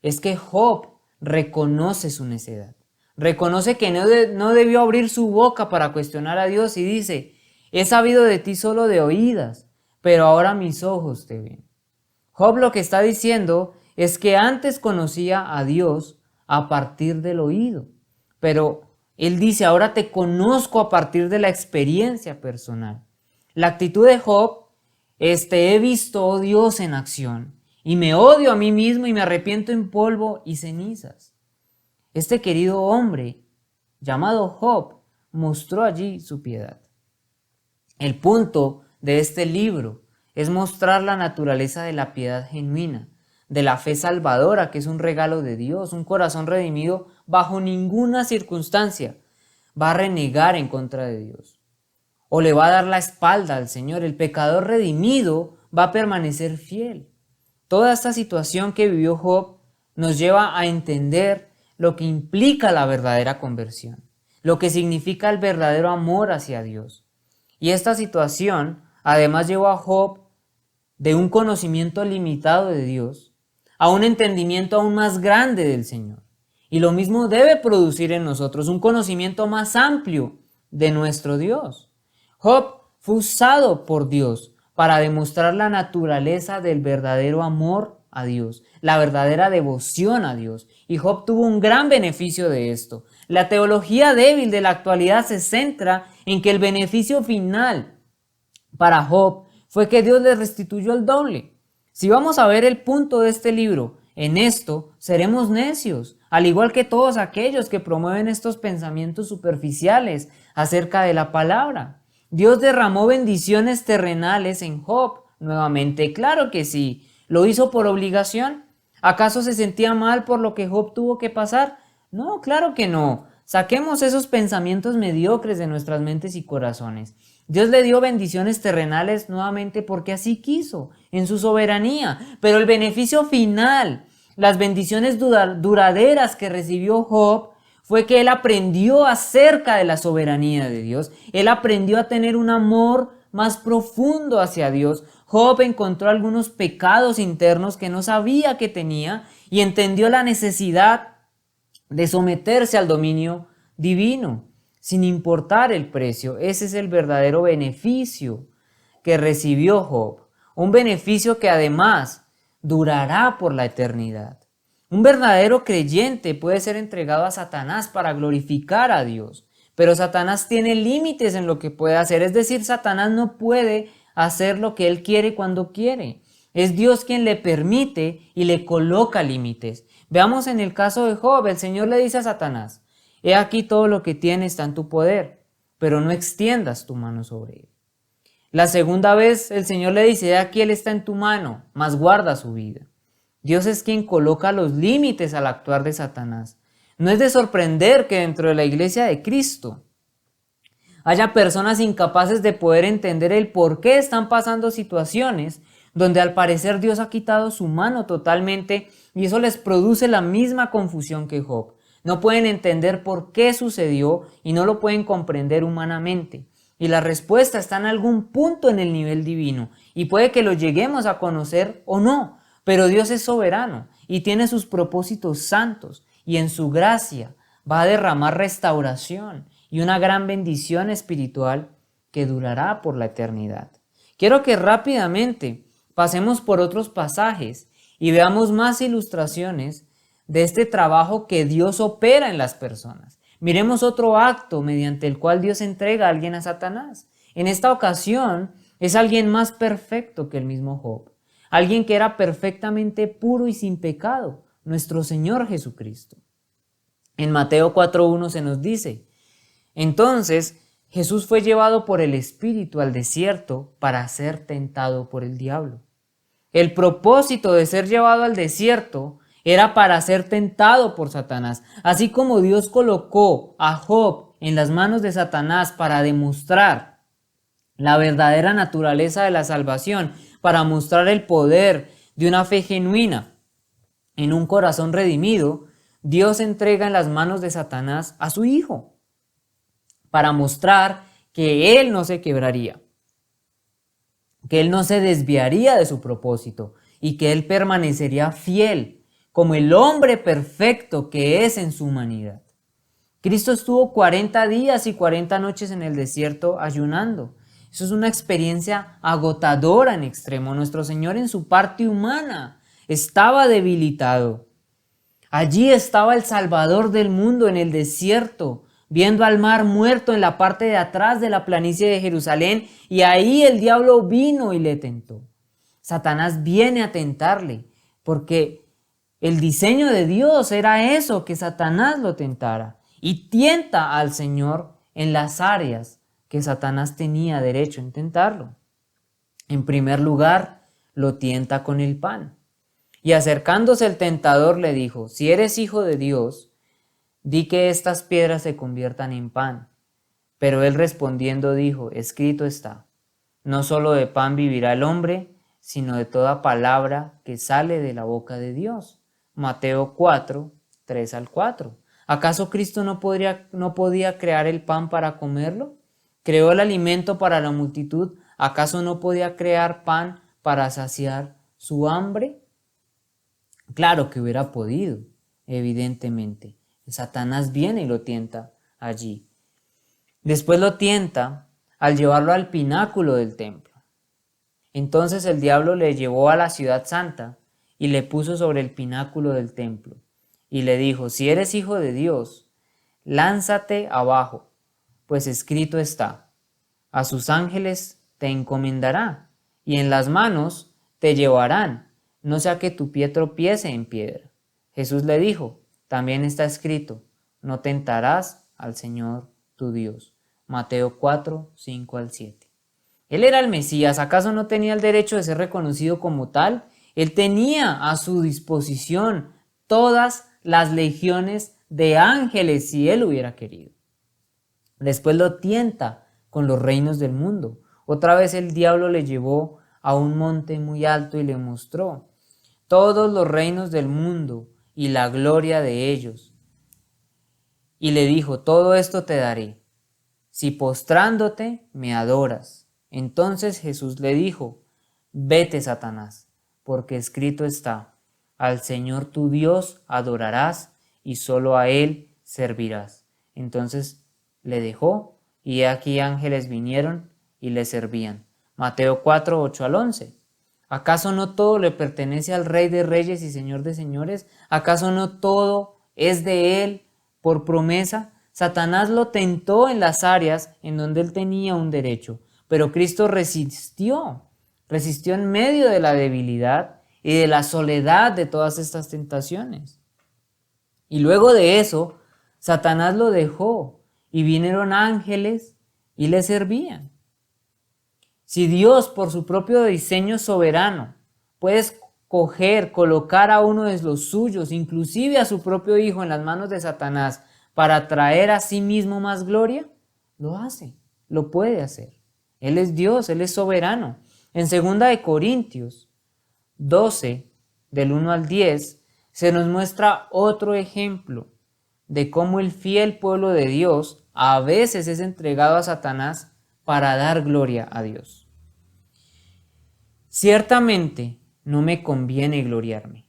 es que Job reconoce su necedad. Reconoce que no debió abrir su boca para cuestionar a Dios y dice: he sabido de ti solo de oídas, pero ahora mis ojos te ven. Job lo que está diciendo es que antes conocía a Dios a partir del oído, pero él dice: ahora te conozco a partir de la experiencia personal. La actitud de Job es: he visto, oh Dios, en acción, y me odio a mí mismo y me arrepiento en polvo y cenizas. Este querido hombre, llamado Job, mostró allí su piedad. El punto de este libro es mostrar la naturaleza de la piedad genuina, de la fe salvadora, que es un regalo de Dios. Un corazón redimido bajo ninguna circunstancia va a renegar en contra de Dios o le va a dar la espalda al Señor. El pecador redimido va a permanecer fiel. Toda esta situación que vivió Job nos lleva a entender lo que implica la verdadera conversión, lo que significa el verdadero amor hacia Dios. Y esta situación además llevó a Job de un conocimiento limitado de Dios a un entendimiento aún más grande del Señor. Y lo mismo debe producir en nosotros un conocimiento más amplio de nuestro Dios. Job fue usado por Dios para demostrar la naturaleza del verdadero amor a Dios, la verdadera devoción a Dios. Y Job tuvo un gran beneficio de esto. La teología débil de la actualidad se centra en que el beneficio final para Job fue que Dios le restituyó el doble. Si vamos a ver el punto de este libro, en esto seremos necios, al igual que todos aquellos que promueven estos pensamientos superficiales acerca de la palabra. Dios derramó bendiciones terrenales en Job nuevamente. Claro que sí. ¿Lo hizo por obligación? ¿Acaso se sentía mal por lo que Job tuvo que pasar? No, claro que no. Saquemos esos pensamientos mediocres de nuestras mentes y corazones. Dios le dio bendiciones terrenales nuevamente porque así quiso, en su soberanía. Pero el beneficio final, las bendiciones duraderas que recibió Job, fue que él aprendió acerca de la soberanía de Dios. Él aprendió a tener un amor más profundo hacia Dios. Job encontró algunos pecados internos que no sabía que tenía y entendió la necesidad de someterse al dominio divino, sin importar el precio. Ese es el verdadero beneficio que recibió Job. Un beneficio que además durará por la eternidad. Un verdadero creyente puede ser entregado a Satanás para glorificar a Dios, pero Satanás tiene límites en lo que puede hacer, es decir, Satanás no puede hacer lo que él quiere cuando quiere. Es Dios quien le permite y le coloca límites. Veamos en el caso de Job, el Señor le dice a Satanás: he aquí todo lo que tiene está en tu poder, pero no extiendas tu mano sobre él. La segunda vez el Señor le dice: he aquí él está en tu mano, mas guarda su vida. Dios es quien coloca los límites al actuar de Satanás. No es de sorprender que dentro de la iglesia de Cristo haya personas incapaces de poder entender el por qué están pasando situaciones donde al parecer Dios ha quitado su mano totalmente y eso les produce la misma confusión que Job. No pueden entender por qué sucedió y no lo pueden comprender humanamente. Y la respuesta está en algún punto en el nivel divino y puede que lo lleguemos a conocer o no, pero Dios es soberano y tiene sus propósitos santos y en su gracia va a derramar restauración y una gran bendición espiritual que durará por la eternidad. Quiero que rápidamente pasemos por otros pasajes y veamos más ilustraciones de este trabajo que Dios opera en las personas. Miremos otro acto mediante el cual Dios entrega a alguien a Satanás. En esta ocasión es alguien más perfecto que el mismo Job, alguien que era perfectamente puro y sin pecado, nuestro Señor Jesucristo. En Mateo 4:1 se nos dice: entonces Jesús fue llevado por el Espíritu al desierto para ser tentado por el diablo. El propósito de ser llevado al desierto era para ser tentado por Satanás. Así como Dios colocó a Job en las manos de Satanás para demostrar la verdadera naturaleza de la salvación, para mostrar el poder de una fe genuina en un corazón redimido, Dios entrega en las manos de Satanás a su Hijo, para mostrar que Él no se quebraría, que Él no se desviaría de su propósito y que Él permanecería fiel como el hombre perfecto que es en su humanidad. Cristo estuvo 40 días y 40 noches en el desierto ayunando. Eso es una experiencia agotadora en extremo. Nuestro Señor en su parte humana estaba debilitado. Allí estaba el Salvador del mundo en el desierto, viendo al mar muerto en la parte de atrás de la planicie de Jerusalén, y ahí el diablo vino y le tentó. Satanás viene a tentarle, porque el diseño de Dios era eso, que Satanás lo tentara, y tienta al Señor en las áreas que Satanás tenía derecho en tentarlo. En primer lugar, lo tienta con el pan. Y acercándose el tentador le dijo: si eres hijo de Dios, di que estas piedras se conviertan en pan. Pero él respondiendo dijo: escrito está, no solo de pan vivirá el hombre, sino de toda palabra que sale de la boca de Dios. Mateo 4, 3 al 4. ¿Acaso Cristo no podía crear el pan para comerlo? ¿Creó el alimento para la multitud? ¿Acaso no podía crear pan para saciar su hambre? Claro que hubiera podido, evidentemente. Satanás viene y lo tienta allí. Después lo tienta al llevarlo al pináculo del templo. Entonces el diablo le llevó a la ciudad santa y le puso sobre el pináculo del templo. Y le dijo: si eres hijo de Dios, lánzate abajo, pues escrito está: a sus ángeles te encomendará, y en las manos te llevarán, no sea que tu pie tropiece en piedra. Jesús le dijo: también está escrito: no tentarás al Señor tu Dios. Mateo 4, 5 al 7. Él era el Mesías, ¿acaso no tenía el derecho de ser reconocido como tal? Él tenía a su disposición todas las legiones de ángeles si él hubiera querido. Después lo tienta con los reinos del mundo. Otra vez el diablo le llevó a un monte muy alto y le mostró todos los reinos del mundo y la gloria de ellos. Y le dijo: todo esto te daré, si postrándote me adoras. Entonces Jesús le dijo: vete, Satanás, porque escrito está: al Señor tu Dios adorarás y solo a Él servirás. Entonces le dejó, y aquí ángeles vinieron y le servían. Mateo 4, 8 al 11. ¿Acaso no todo le pertenece al Rey de Reyes y Señor de Señores? ¿Acaso no todo es de Él por promesa? Satanás lo tentó en las áreas en donde él tenía un derecho, pero Cristo resistió en medio de la debilidad y de la soledad de todas estas tentaciones. Y luego de eso, Satanás lo dejó y vinieron ángeles y le servían. Si Dios, por su propio diseño soberano, puede escoger, colocar a uno de los suyos, inclusive a su propio hijo, en las manos de Satanás, para traer a sí mismo más gloria, lo hace, lo puede hacer. Él es Dios, Él es soberano. En 2 Corintios 12, del 1 al 10, se nos muestra otro ejemplo de cómo el fiel pueblo de Dios a veces es entregado a Satanás para dar gloria a Dios. Ciertamente no me conviene gloriarme,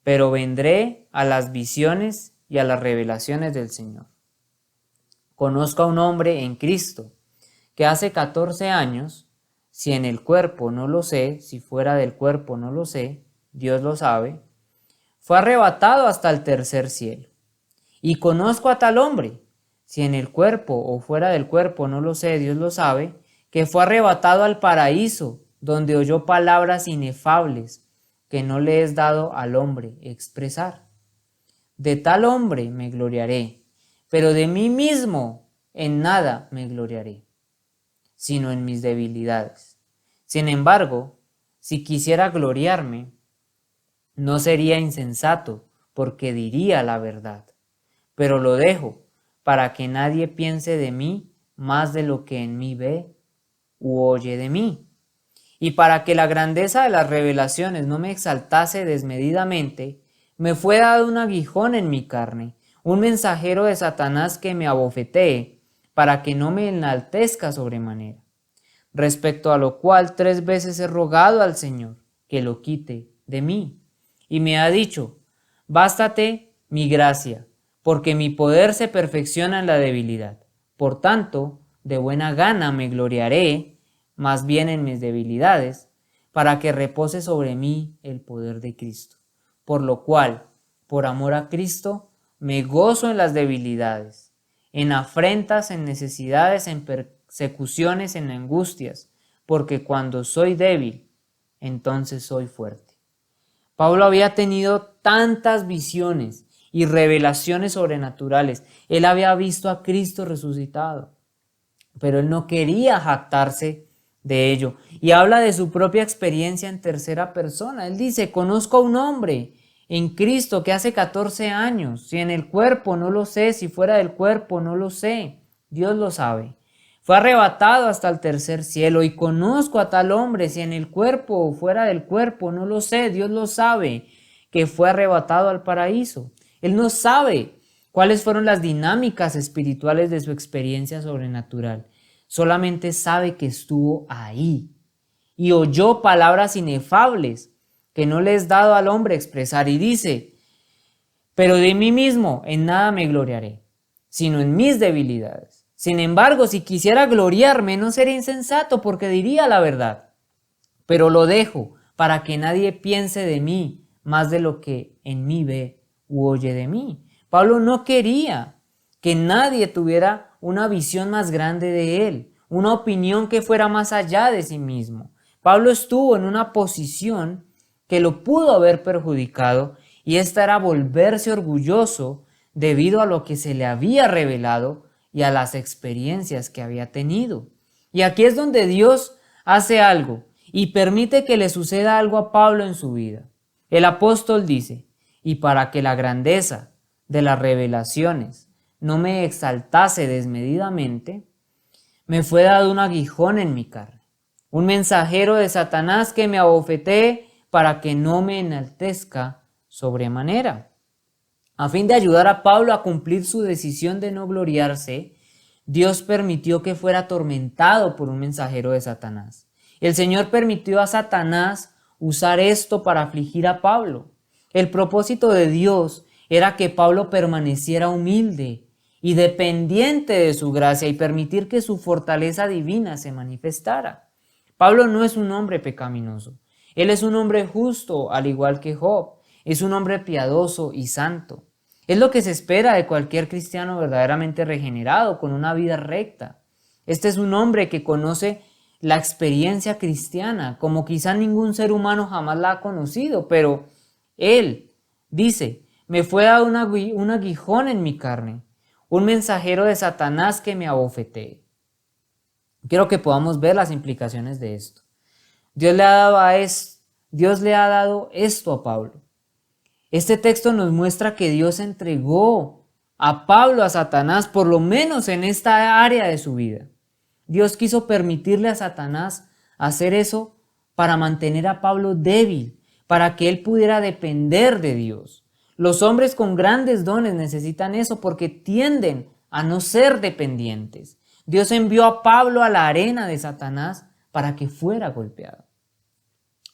pero vendré a las visiones y a las revelaciones del Señor. Conozco a un hombre en Cristo que hace 14 años, si en el cuerpo no lo sé, si fuera del cuerpo no lo sé, Dios lo sabe, fue arrebatado hasta el tercer cielo. Y conozco a tal hombre, si en el cuerpo o fuera del cuerpo no lo sé, Dios lo sabe, que fue arrebatado al paraíso, donde oyó palabras inefables que no le es dado al hombre expresar. De tal hombre me gloriaré, pero de mí mismo en nada me gloriaré, sino en mis debilidades. Sin embargo, si quisiera gloriarme, no sería insensato, porque diría la verdad. Pero lo dejo para que nadie piense de mí más de lo que en mí ve u oye de mí. Y para que la grandeza de las revelaciones no me exaltase desmedidamente, me fue dado un aguijón en mi carne, un mensajero de Satanás que me abofetee, para que no me enaltezca sobremanera. Respecto a lo cual 3 veces he rogado al Señor que lo quite de mí. Y me ha dicho, bástate mi gracia, porque mi poder se perfecciona en la debilidad. Por tanto, de buena gana me gloriaré, más bien en mis debilidades, para que repose sobre mí el poder de Cristo. Por lo cual, por amor a Cristo, me gozo en las debilidades, en afrentas, en necesidades, en persecuciones, en angustias, porque cuando soy débil, entonces soy fuerte. Pablo había tenido tantas visiones y revelaciones sobrenaturales. Él había visto a Cristo resucitado, pero él no quería jactarse de ello. Y habla de su propia experiencia en tercera persona. Él dice, conozco a un hombre en Cristo que hace 14 años, si en el cuerpo no lo sé, si fuera del cuerpo no lo sé, Dios lo sabe. Fue arrebatado hasta el tercer cielo y conozco a tal hombre, si en el cuerpo o fuera del cuerpo, no lo sé, Dios lo sabe, que fue arrebatado al paraíso. Él no sabe cuáles fueron las dinámicas espirituales de su experiencia sobrenatural. Solamente sabe que estuvo ahí y oyó palabras inefables que no le es dado al hombre expresar y dice, pero de mí mismo en nada me gloriaré, sino en mis debilidades. Sin embargo, si quisiera gloriarme, no sería insensato, porque diría la verdad. Pero lo dejo para que nadie piense de mí más de lo que en mí ve u oye de mí. Pablo no quería que nadie tuviera una visión más grande de él, una opinión que fuera más allá de sí mismo. Pablo estuvo en una posición que lo pudo haber perjudicado, y esta era volverse orgulloso debido a lo que se le había revelado y a las experiencias que había tenido. Y aquí es donde Dios hace algo y permite que le suceda algo a Pablo en su vida. El apóstol dice, y para que la grandeza de las revelaciones no me exaltase desmedidamente, me fue dado un aguijón en mi carne, un mensajero de Satanás que me abofetee para que no me enaltezca sobremanera. A fin de ayudar a Pablo a cumplir su decisión de no gloriarse, Dios permitió que fuera atormentado por un mensajero de Satanás. El Señor permitió a Satanás usar esto para afligir a Pablo. El propósito de Dios era que Pablo permaneciera humilde y dependiente de su gracia y permitir que su fortaleza divina se manifestara. Pablo no es un hombre pecaminoso. Él es un hombre justo, al igual que Job. Es un hombre piadoso y santo. Es lo que se espera de cualquier cristiano verdaderamente regenerado, con una vida recta. Este es un hombre que conoce la experiencia cristiana, como quizá ningún ser humano jamás la ha conocido, pero él dice, me fue dado un aguijón en mi carne, un mensajero de Satanás que me abofetee. Quiero que podamos ver las implicaciones de esto. Dios le ha dado esto a Pablo. Este texto nos muestra que Dios entregó a Pablo a Satanás, por lo menos en esta área de su vida. Dios quiso permitirle a Satanás hacer eso para mantener a Pablo débil, para que él pudiera depender de Dios. Los hombres con grandes dones necesitan eso porque tienden a no ser dependientes. Dios envió a Pablo a la arena de Satanás para que fuera golpeado.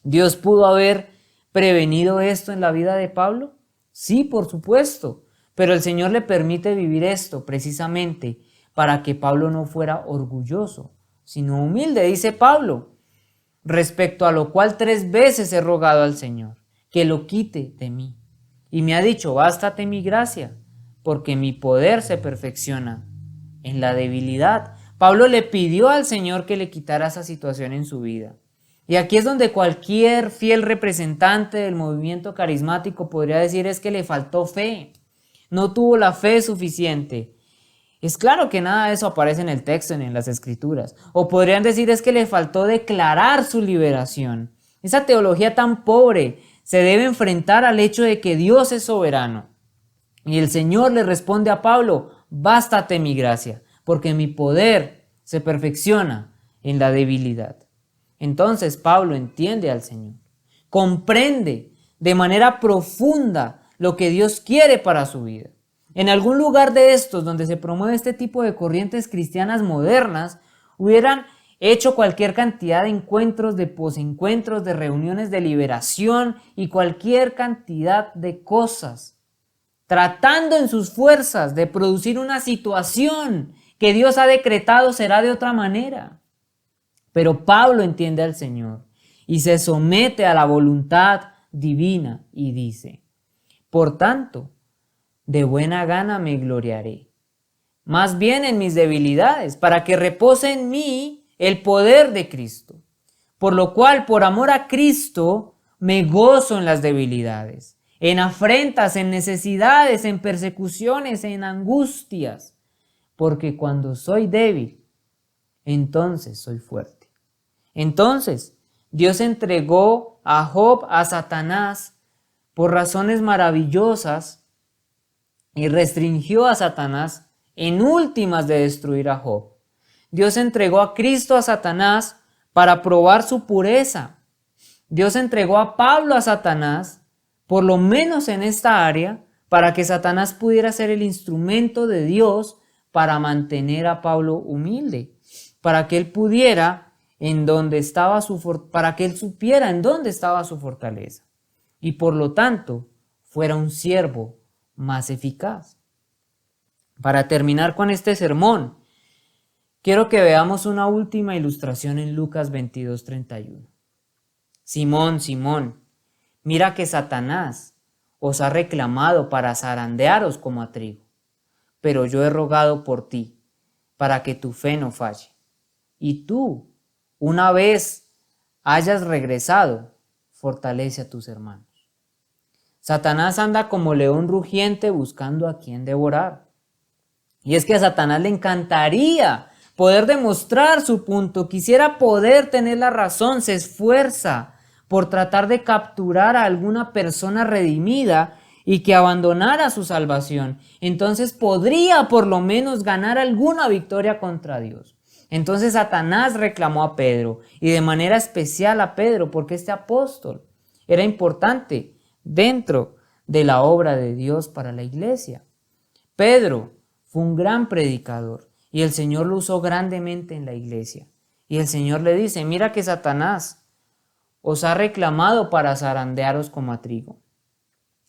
¿Dios pudo haber prevenido esto en la vida de Pablo? Sí, por supuesto, pero el Señor le permite vivir esto precisamente para que Pablo no fuera orgulloso, sino humilde, dice Pablo, respecto a lo cual 3 veces he rogado al Señor que lo quite de mí. Y me ha dicho, bástate mi gracia, porque mi poder se perfecciona en la debilidad. Pablo le pidió al Señor que le quitara esa situación en su vida. Y aquí es donde cualquier fiel representante del movimiento carismático podría decir es que le faltó fe. No tuvo la fe suficiente. Es claro que nada de eso aparece en el texto ni en las escrituras. O podrían decir es que le faltó declarar su liberación. Esa teología tan pobre se debe enfrentar al hecho de que Dios es soberano. Y el Señor le responde a Pablo, bástate mi gracia, porque mi poder se perfecciona en la debilidad. Entonces Pablo entiende al Señor, comprende de manera profunda lo que Dios quiere para su vida. En algún lugar de estos donde se promueve este tipo de corrientes cristianas modernas, hubieran hecho cualquier cantidad de encuentros, de posencuentros, de reuniones de liberación y cualquier cantidad de cosas, tratando en sus fuerzas de producir una situación que Dios ha decretado será de otra manera. Pero Pablo entiende al Señor y se somete a la voluntad divina y dice, por tanto, de buena gana me gloriaré, más bien en mis debilidades, para que repose en mí el poder de Cristo. Por lo cual, por amor a Cristo, me gozo en las debilidades, en afrentas, en necesidades, en persecuciones, en angustias, porque cuando soy débil, entonces soy fuerte. Entonces, Dios entregó a Job a Satanás por razones maravillosas y restringió a Satanás en últimas de destruir a Job. Dios entregó a Cristo a Satanás para probar su pureza. Dios entregó a Pablo a Satanás, por lo menos en esta área, para que Satanás pudiera ser el instrumento de Dios para mantener a Pablo humilde, para que él pudiera para que él supiera en dónde estaba su fortaleza y por lo tanto fuera un siervo más eficaz. Para terminar con este sermón, quiero que veamos una última ilustración en Lucas 22:31. Simón, Simón, mira que Satanás os ha reclamado para zarandearos como a trigo, pero yo he rogado por ti, para que tu fe no falle. Y tú, una vez hayas regresado, fortalece a tus hermanos. Satanás anda como león rugiente buscando a quien devorar. Y es que a Satanás le encantaría poder demostrar su punto, quisiera poder tener la razón, se esfuerza por tratar de capturar a alguna persona redimida y que abandonara su salvación. Entonces podría por lo menos ganar alguna victoria contra Dios. Entonces Satanás reclamó a Pedro y de manera especial a Pedro porque este apóstol era importante dentro de la obra de Dios para la iglesia. Pedro fue un gran predicador y el Señor lo usó grandemente en la iglesia. Y el Señor le dice, mira que Satanás os ha reclamado para zarandearos como a trigo.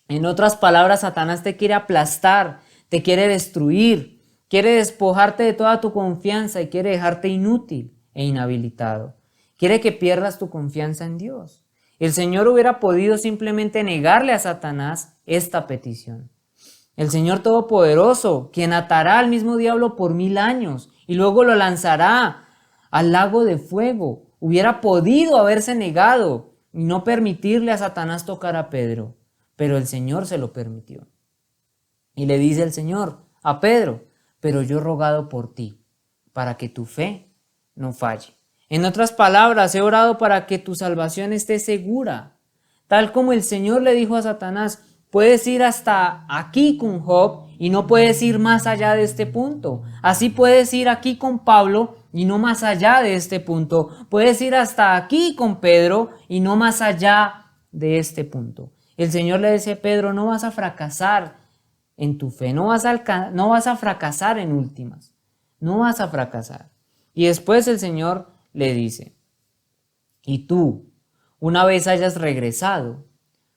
En otras palabras, Satanás te quiere aplastar, te quiere destruir, quiere despojarte de toda tu confianza y quiere dejarte inútil e inhabilitado. Quiere que pierdas tu confianza en Dios. El Señor hubiera podido simplemente negarle a Satanás esta petición. El Señor Todopoderoso, quien atará al mismo diablo por 1000 años y luego lo lanzará al lago de fuego, hubiera podido haberse negado y no permitirle a Satanás tocar a Pedro, pero el Señor se lo permitió. Y le dice el Señor a Pedro, pero yo he rogado por ti, para que tu fe no falle. En otras palabras, he orado para que tu salvación esté segura. Tal como el Señor le dijo a Satanás, puedes ir hasta aquí con Job y no puedes ir más allá de este punto. Así puedes ir aquí con Pablo y no más allá de este punto. Puedes ir hasta aquí con Pedro y no más allá de este punto. El Señor le dice a Pedro, no vas a fracasar en tu fe, no vas a fracasar en últimas, no vas a fracasar. Y después el Señor le dice, y tú, una vez hayas regresado,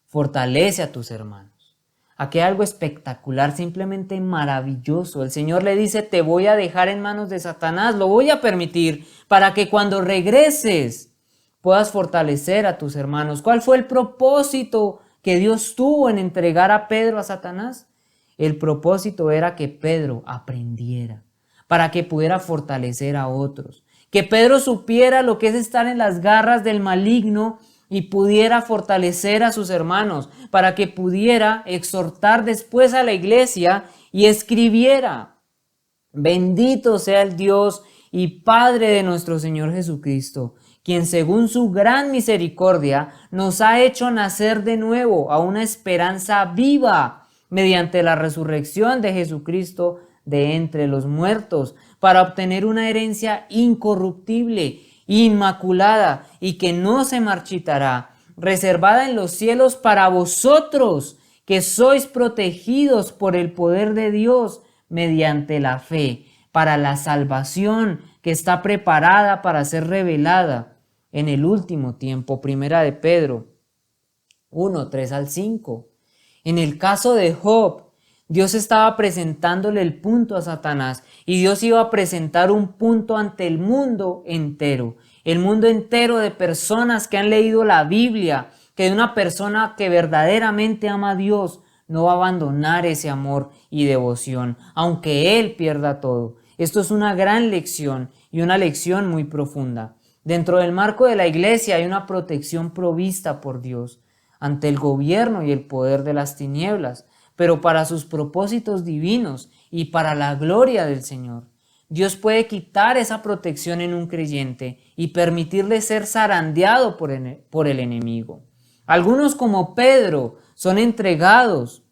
fortalece a tus hermanos. Aquí hay algo espectacular, simplemente maravilloso. El Señor le dice, te voy a dejar en manos de Satanás, lo voy a permitir para que cuando regreses puedas fortalecer a tus hermanos. ¿Cuál fue el propósito que Dios tuvo en entregar a Pedro a Satanás? El propósito era que Pedro aprendiera, para que pudiera fortalecer a otros. Que Pedro supiera lo que es estar en las garras del maligno y pudiera fortalecer a sus hermanos, para que pudiera exhortar después a la iglesia y escribiera: bendito sea el Dios y Padre de nuestro Señor Jesucristo, quien según su gran misericordia nos ha hecho nacer de nuevo a una esperanza viva mediante la resurrección de Jesucristo de entre los muertos, para obtener una herencia incorruptible, inmaculada y que no se marchitará, reservada en los cielos para vosotros, que sois protegidos por el poder de Dios mediante la fe, para la salvación que está preparada para ser revelada en el último tiempo. Primera de Pedro 1, 3 al 5. En el caso de Job, Dios estaba presentándole el punto a Satanás y Dios iba a presentar un punto ante el mundo entero de personas que han leído la Biblia, que de una persona que verdaderamente ama a Dios no va a abandonar ese amor y devoción, aunque él pierda todo. Esto es una gran lección y una lección muy profunda. Dentro del marco de la iglesia hay una protección provista por Dios ante el gobierno y el poder de las tinieblas, pero para sus propósitos divinos y para la gloria del Señor. Dios puede quitar esa protección en un creyente y permitirle ser zarandeado por el enemigo. Algunos, como Pedro, son entregados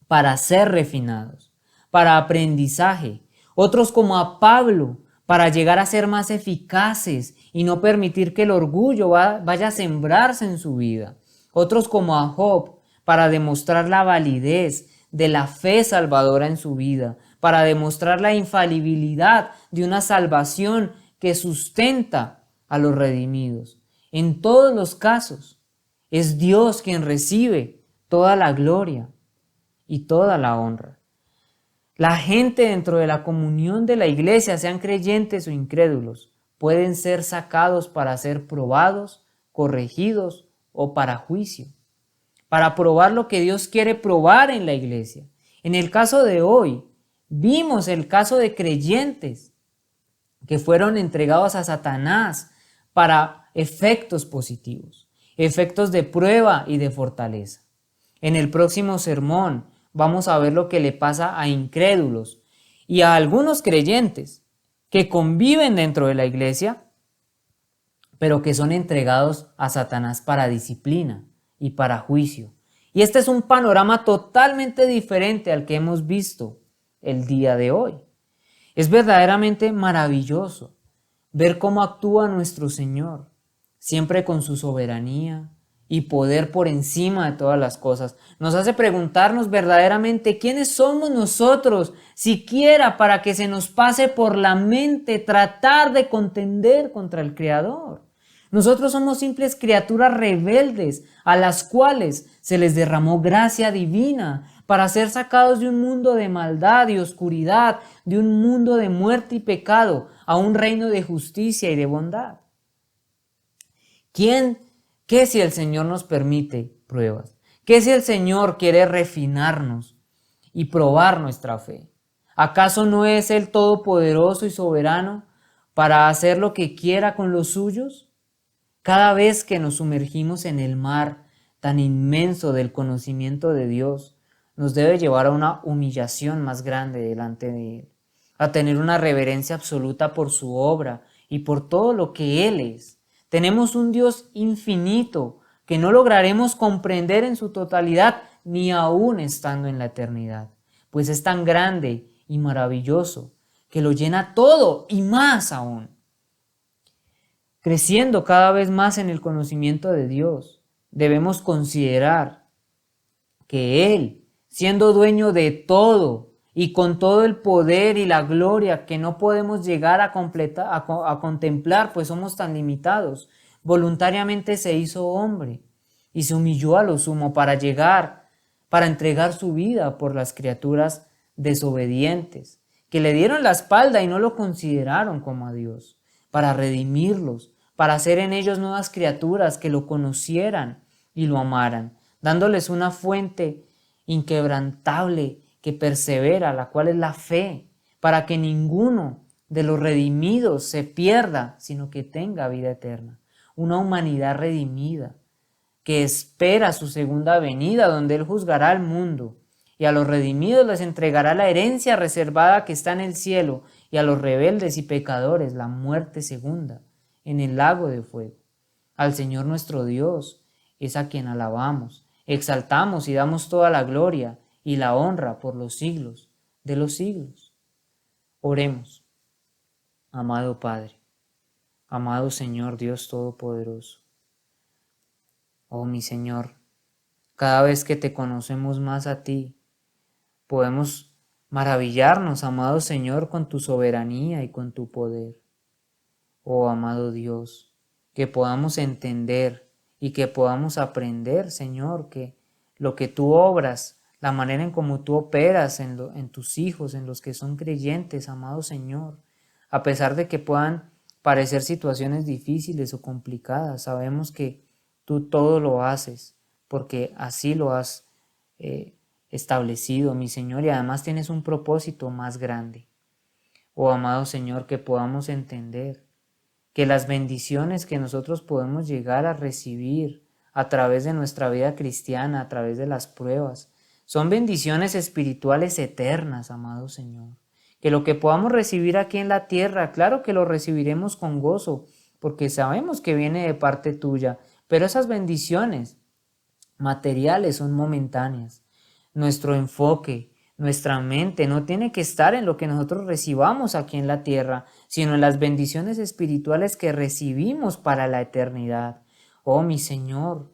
para ser refinados, para aprendizaje. Otros, como a Pablo, para llegar a ser más eficaces y no permitir que el orgullo vaya a sembrarse en su vida. Otros, como a Job, para demostrar la validez de la fe salvadora en su vida, para demostrar la infalibilidad de una salvación que sustenta a los redimidos. En todos los casos, es Dios quien recibe toda la gloria y toda la honra. La gente dentro de la comunión de la iglesia, sean creyentes o incrédulos, pueden ser sacados para ser probados, corregidos o para juicio, para probar lo que Dios quiere probar en la iglesia. En el caso de hoy, vimos el caso de creyentes que fueron entregados a Satanás para efectos positivos, efectos de prueba y de fortaleza. En el próximo sermón vamos a ver lo que le pasa a incrédulos y a algunos creyentes que conviven dentro de la iglesia, pero que son entregados a Satanás para disciplina y para juicio. Y este es un panorama totalmente diferente al que hemos visto el día de hoy. Es verdaderamente maravilloso ver cómo actúa nuestro Señor, siempre con su soberanía y poder por encima de todas las cosas. Nos hace preguntarnos verdaderamente quiénes somos nosotros, siquiera para que se nos pase por la mente tratar de contender contra el Creador. Nosotros somos simples criaturas rebeldes a las cuales se les derramó gracia divina para ser sacados de un mundo de maldad y oscuridad, de un mundo de muerte y pecado, a un reino de justicia y de bondad. ¿Qué si el Señor nos permite pruebas? ¿Qué si el Señor quiere refinarnos y probar nuestra fe? ¿Acaso no es Él todopoderoso y soberano para hacer lo que quiera con los suyos? Cada vez que nos sumergimos en el mar tan inmenso del conocimiento de Dios, nos debe llevar a una humillación más grande delante de Él, a tener una reverencia absoluta por su obra y por todo lo que Él es. Tenemos un Dios infinito que no lograremos comprender en su totalidad ni aún estando en la eternidad, pues es tan grande y maravilloso que lo llena todo y más aún. Creciendo cada vez más en el conocimiento de Dios, debemos considerar que Él, siendo dueño de todo y con todo el poder y la gloria que no podemos llegar a contemplar, pues somos tan limitados, voluntariamente se hizo hombre y se humilló a lo sumo para entregar su vida por las criaturas desobedientes, que le dieron la espalda y no lo consideraron como a Dios, para redimirlos, para hacer en ellos nuevas criaturas que lo conocieran y lo amaran, dándoles una fuente inquebrantable que persevera, la cual es la fe, para que ninguno de los redimidos se pierda, sino que tenga vida eterna. Una humanidad redimida, que espera su segunda venida, donde Él juzgará al mundo, y a los redimidos les entregará la herencia reservada que está en el cielo, y a los rebeldes y pecadores la muerte segunda, en el lago de fuego. Al Señor nuestro Dios es a quien alabamos, exaltamos y damos toda la gloria y la honra por los siglos de los siglos. Oremos. Amado Padre, amado Señor Dios Todopoderoso, oh mi Señor, cada vez que te conocemos más a ti, podemos maravillarnos, amado Señor, con tu soberanía y con tu poder. Oh amado Dios, que podamos entender y que podamos aprender, Señor, que lo que tú obras, la manera en cómo tú operas en tus hijos, en los que son creyentes, amado Señor, a pesar de que puedan parecer situaciones difíciles o complicadas, sabemos que tú todo lo haces porque así lo has establecido, mi Señor, y además tienes un propósito más grande. Oh amado Señor, que podamos entender que las bendiciones que nosotros podemos llegar a recibir a través de nuestra vida cristiana, a través de las pruebas, son bendiciones espirituales eternas, amado Señor. Que lo que podamos recibir aquí en la tierra, claro que lo recibiremos con gozo, porque sabemos que viene de parte tuya, pero esas bendiciones materiales son momentáneas. Nuestro enfoque, nuestra mente no tiene que estar en lo que nosotros recibamos aquí en la tierra, sino en las bendiciones espirituales que recibimos para la eternidad. Oh mi Señor,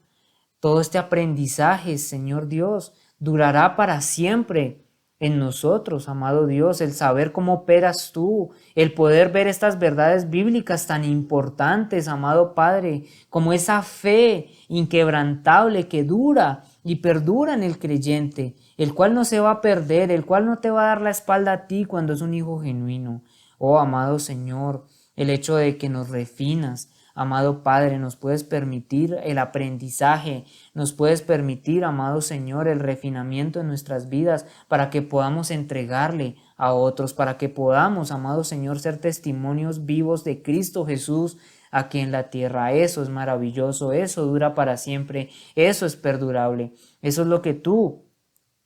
todo este aprendizaje, Señor Dios, durará para siempre en nosotros, amado Dios, el saber cómo operas tú, el poder ver estas verdades bíblicas tan importantes, amado Padre, como esa fe inquebrantable que dura y perdura en el creyente, el cual no se va a perder, el cual no te va a dar la espalda a ti cuando es un hijo genuino. Oh, amado Señor, el hecho de que nos refinas, amado Padre, nos puedes permitir el aprendizaje, nos puedes permitir, amado Señor, el refinamiento en nuestras vidas para que podamos entregarle a otros, para que podamos, amado Señor, ser testimonios vivos de Cristo Jesús aquí en la tierra. Eso es maravilloso, eso dura para siempre, eso es perdurable, eso es lo que tú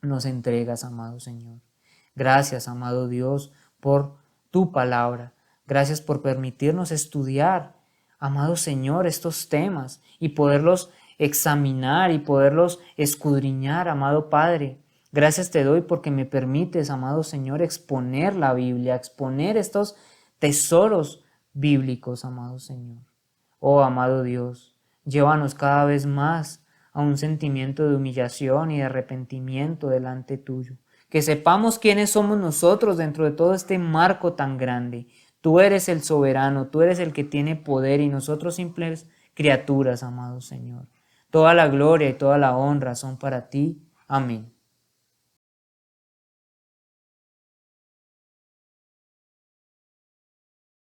nos entregas, amado Señor. Gracias, amado Dios, por tu palabra. Gracias por permitirnos estudiar, amado Señor, estos temas y poderlos examinar y poderlos escudriñar, amado Padre. Gracias te doy porque me permites, amado Señor, exponer la Biblia, exponer estos tesoros bíblicos, amado Señor. Oh, amado Dios, llévanos cada vez más a un sentimiento de humillación y de arrepentimiento delante tuyo. Que sepamos quiénes somos nosotros dentro de todo este marco tan grande. Tú eres el soberano, tú eres el que tiene poder y nosotros simples criaturas, amado Señor. Toda la gloria y toda la honra son para ti. Amén.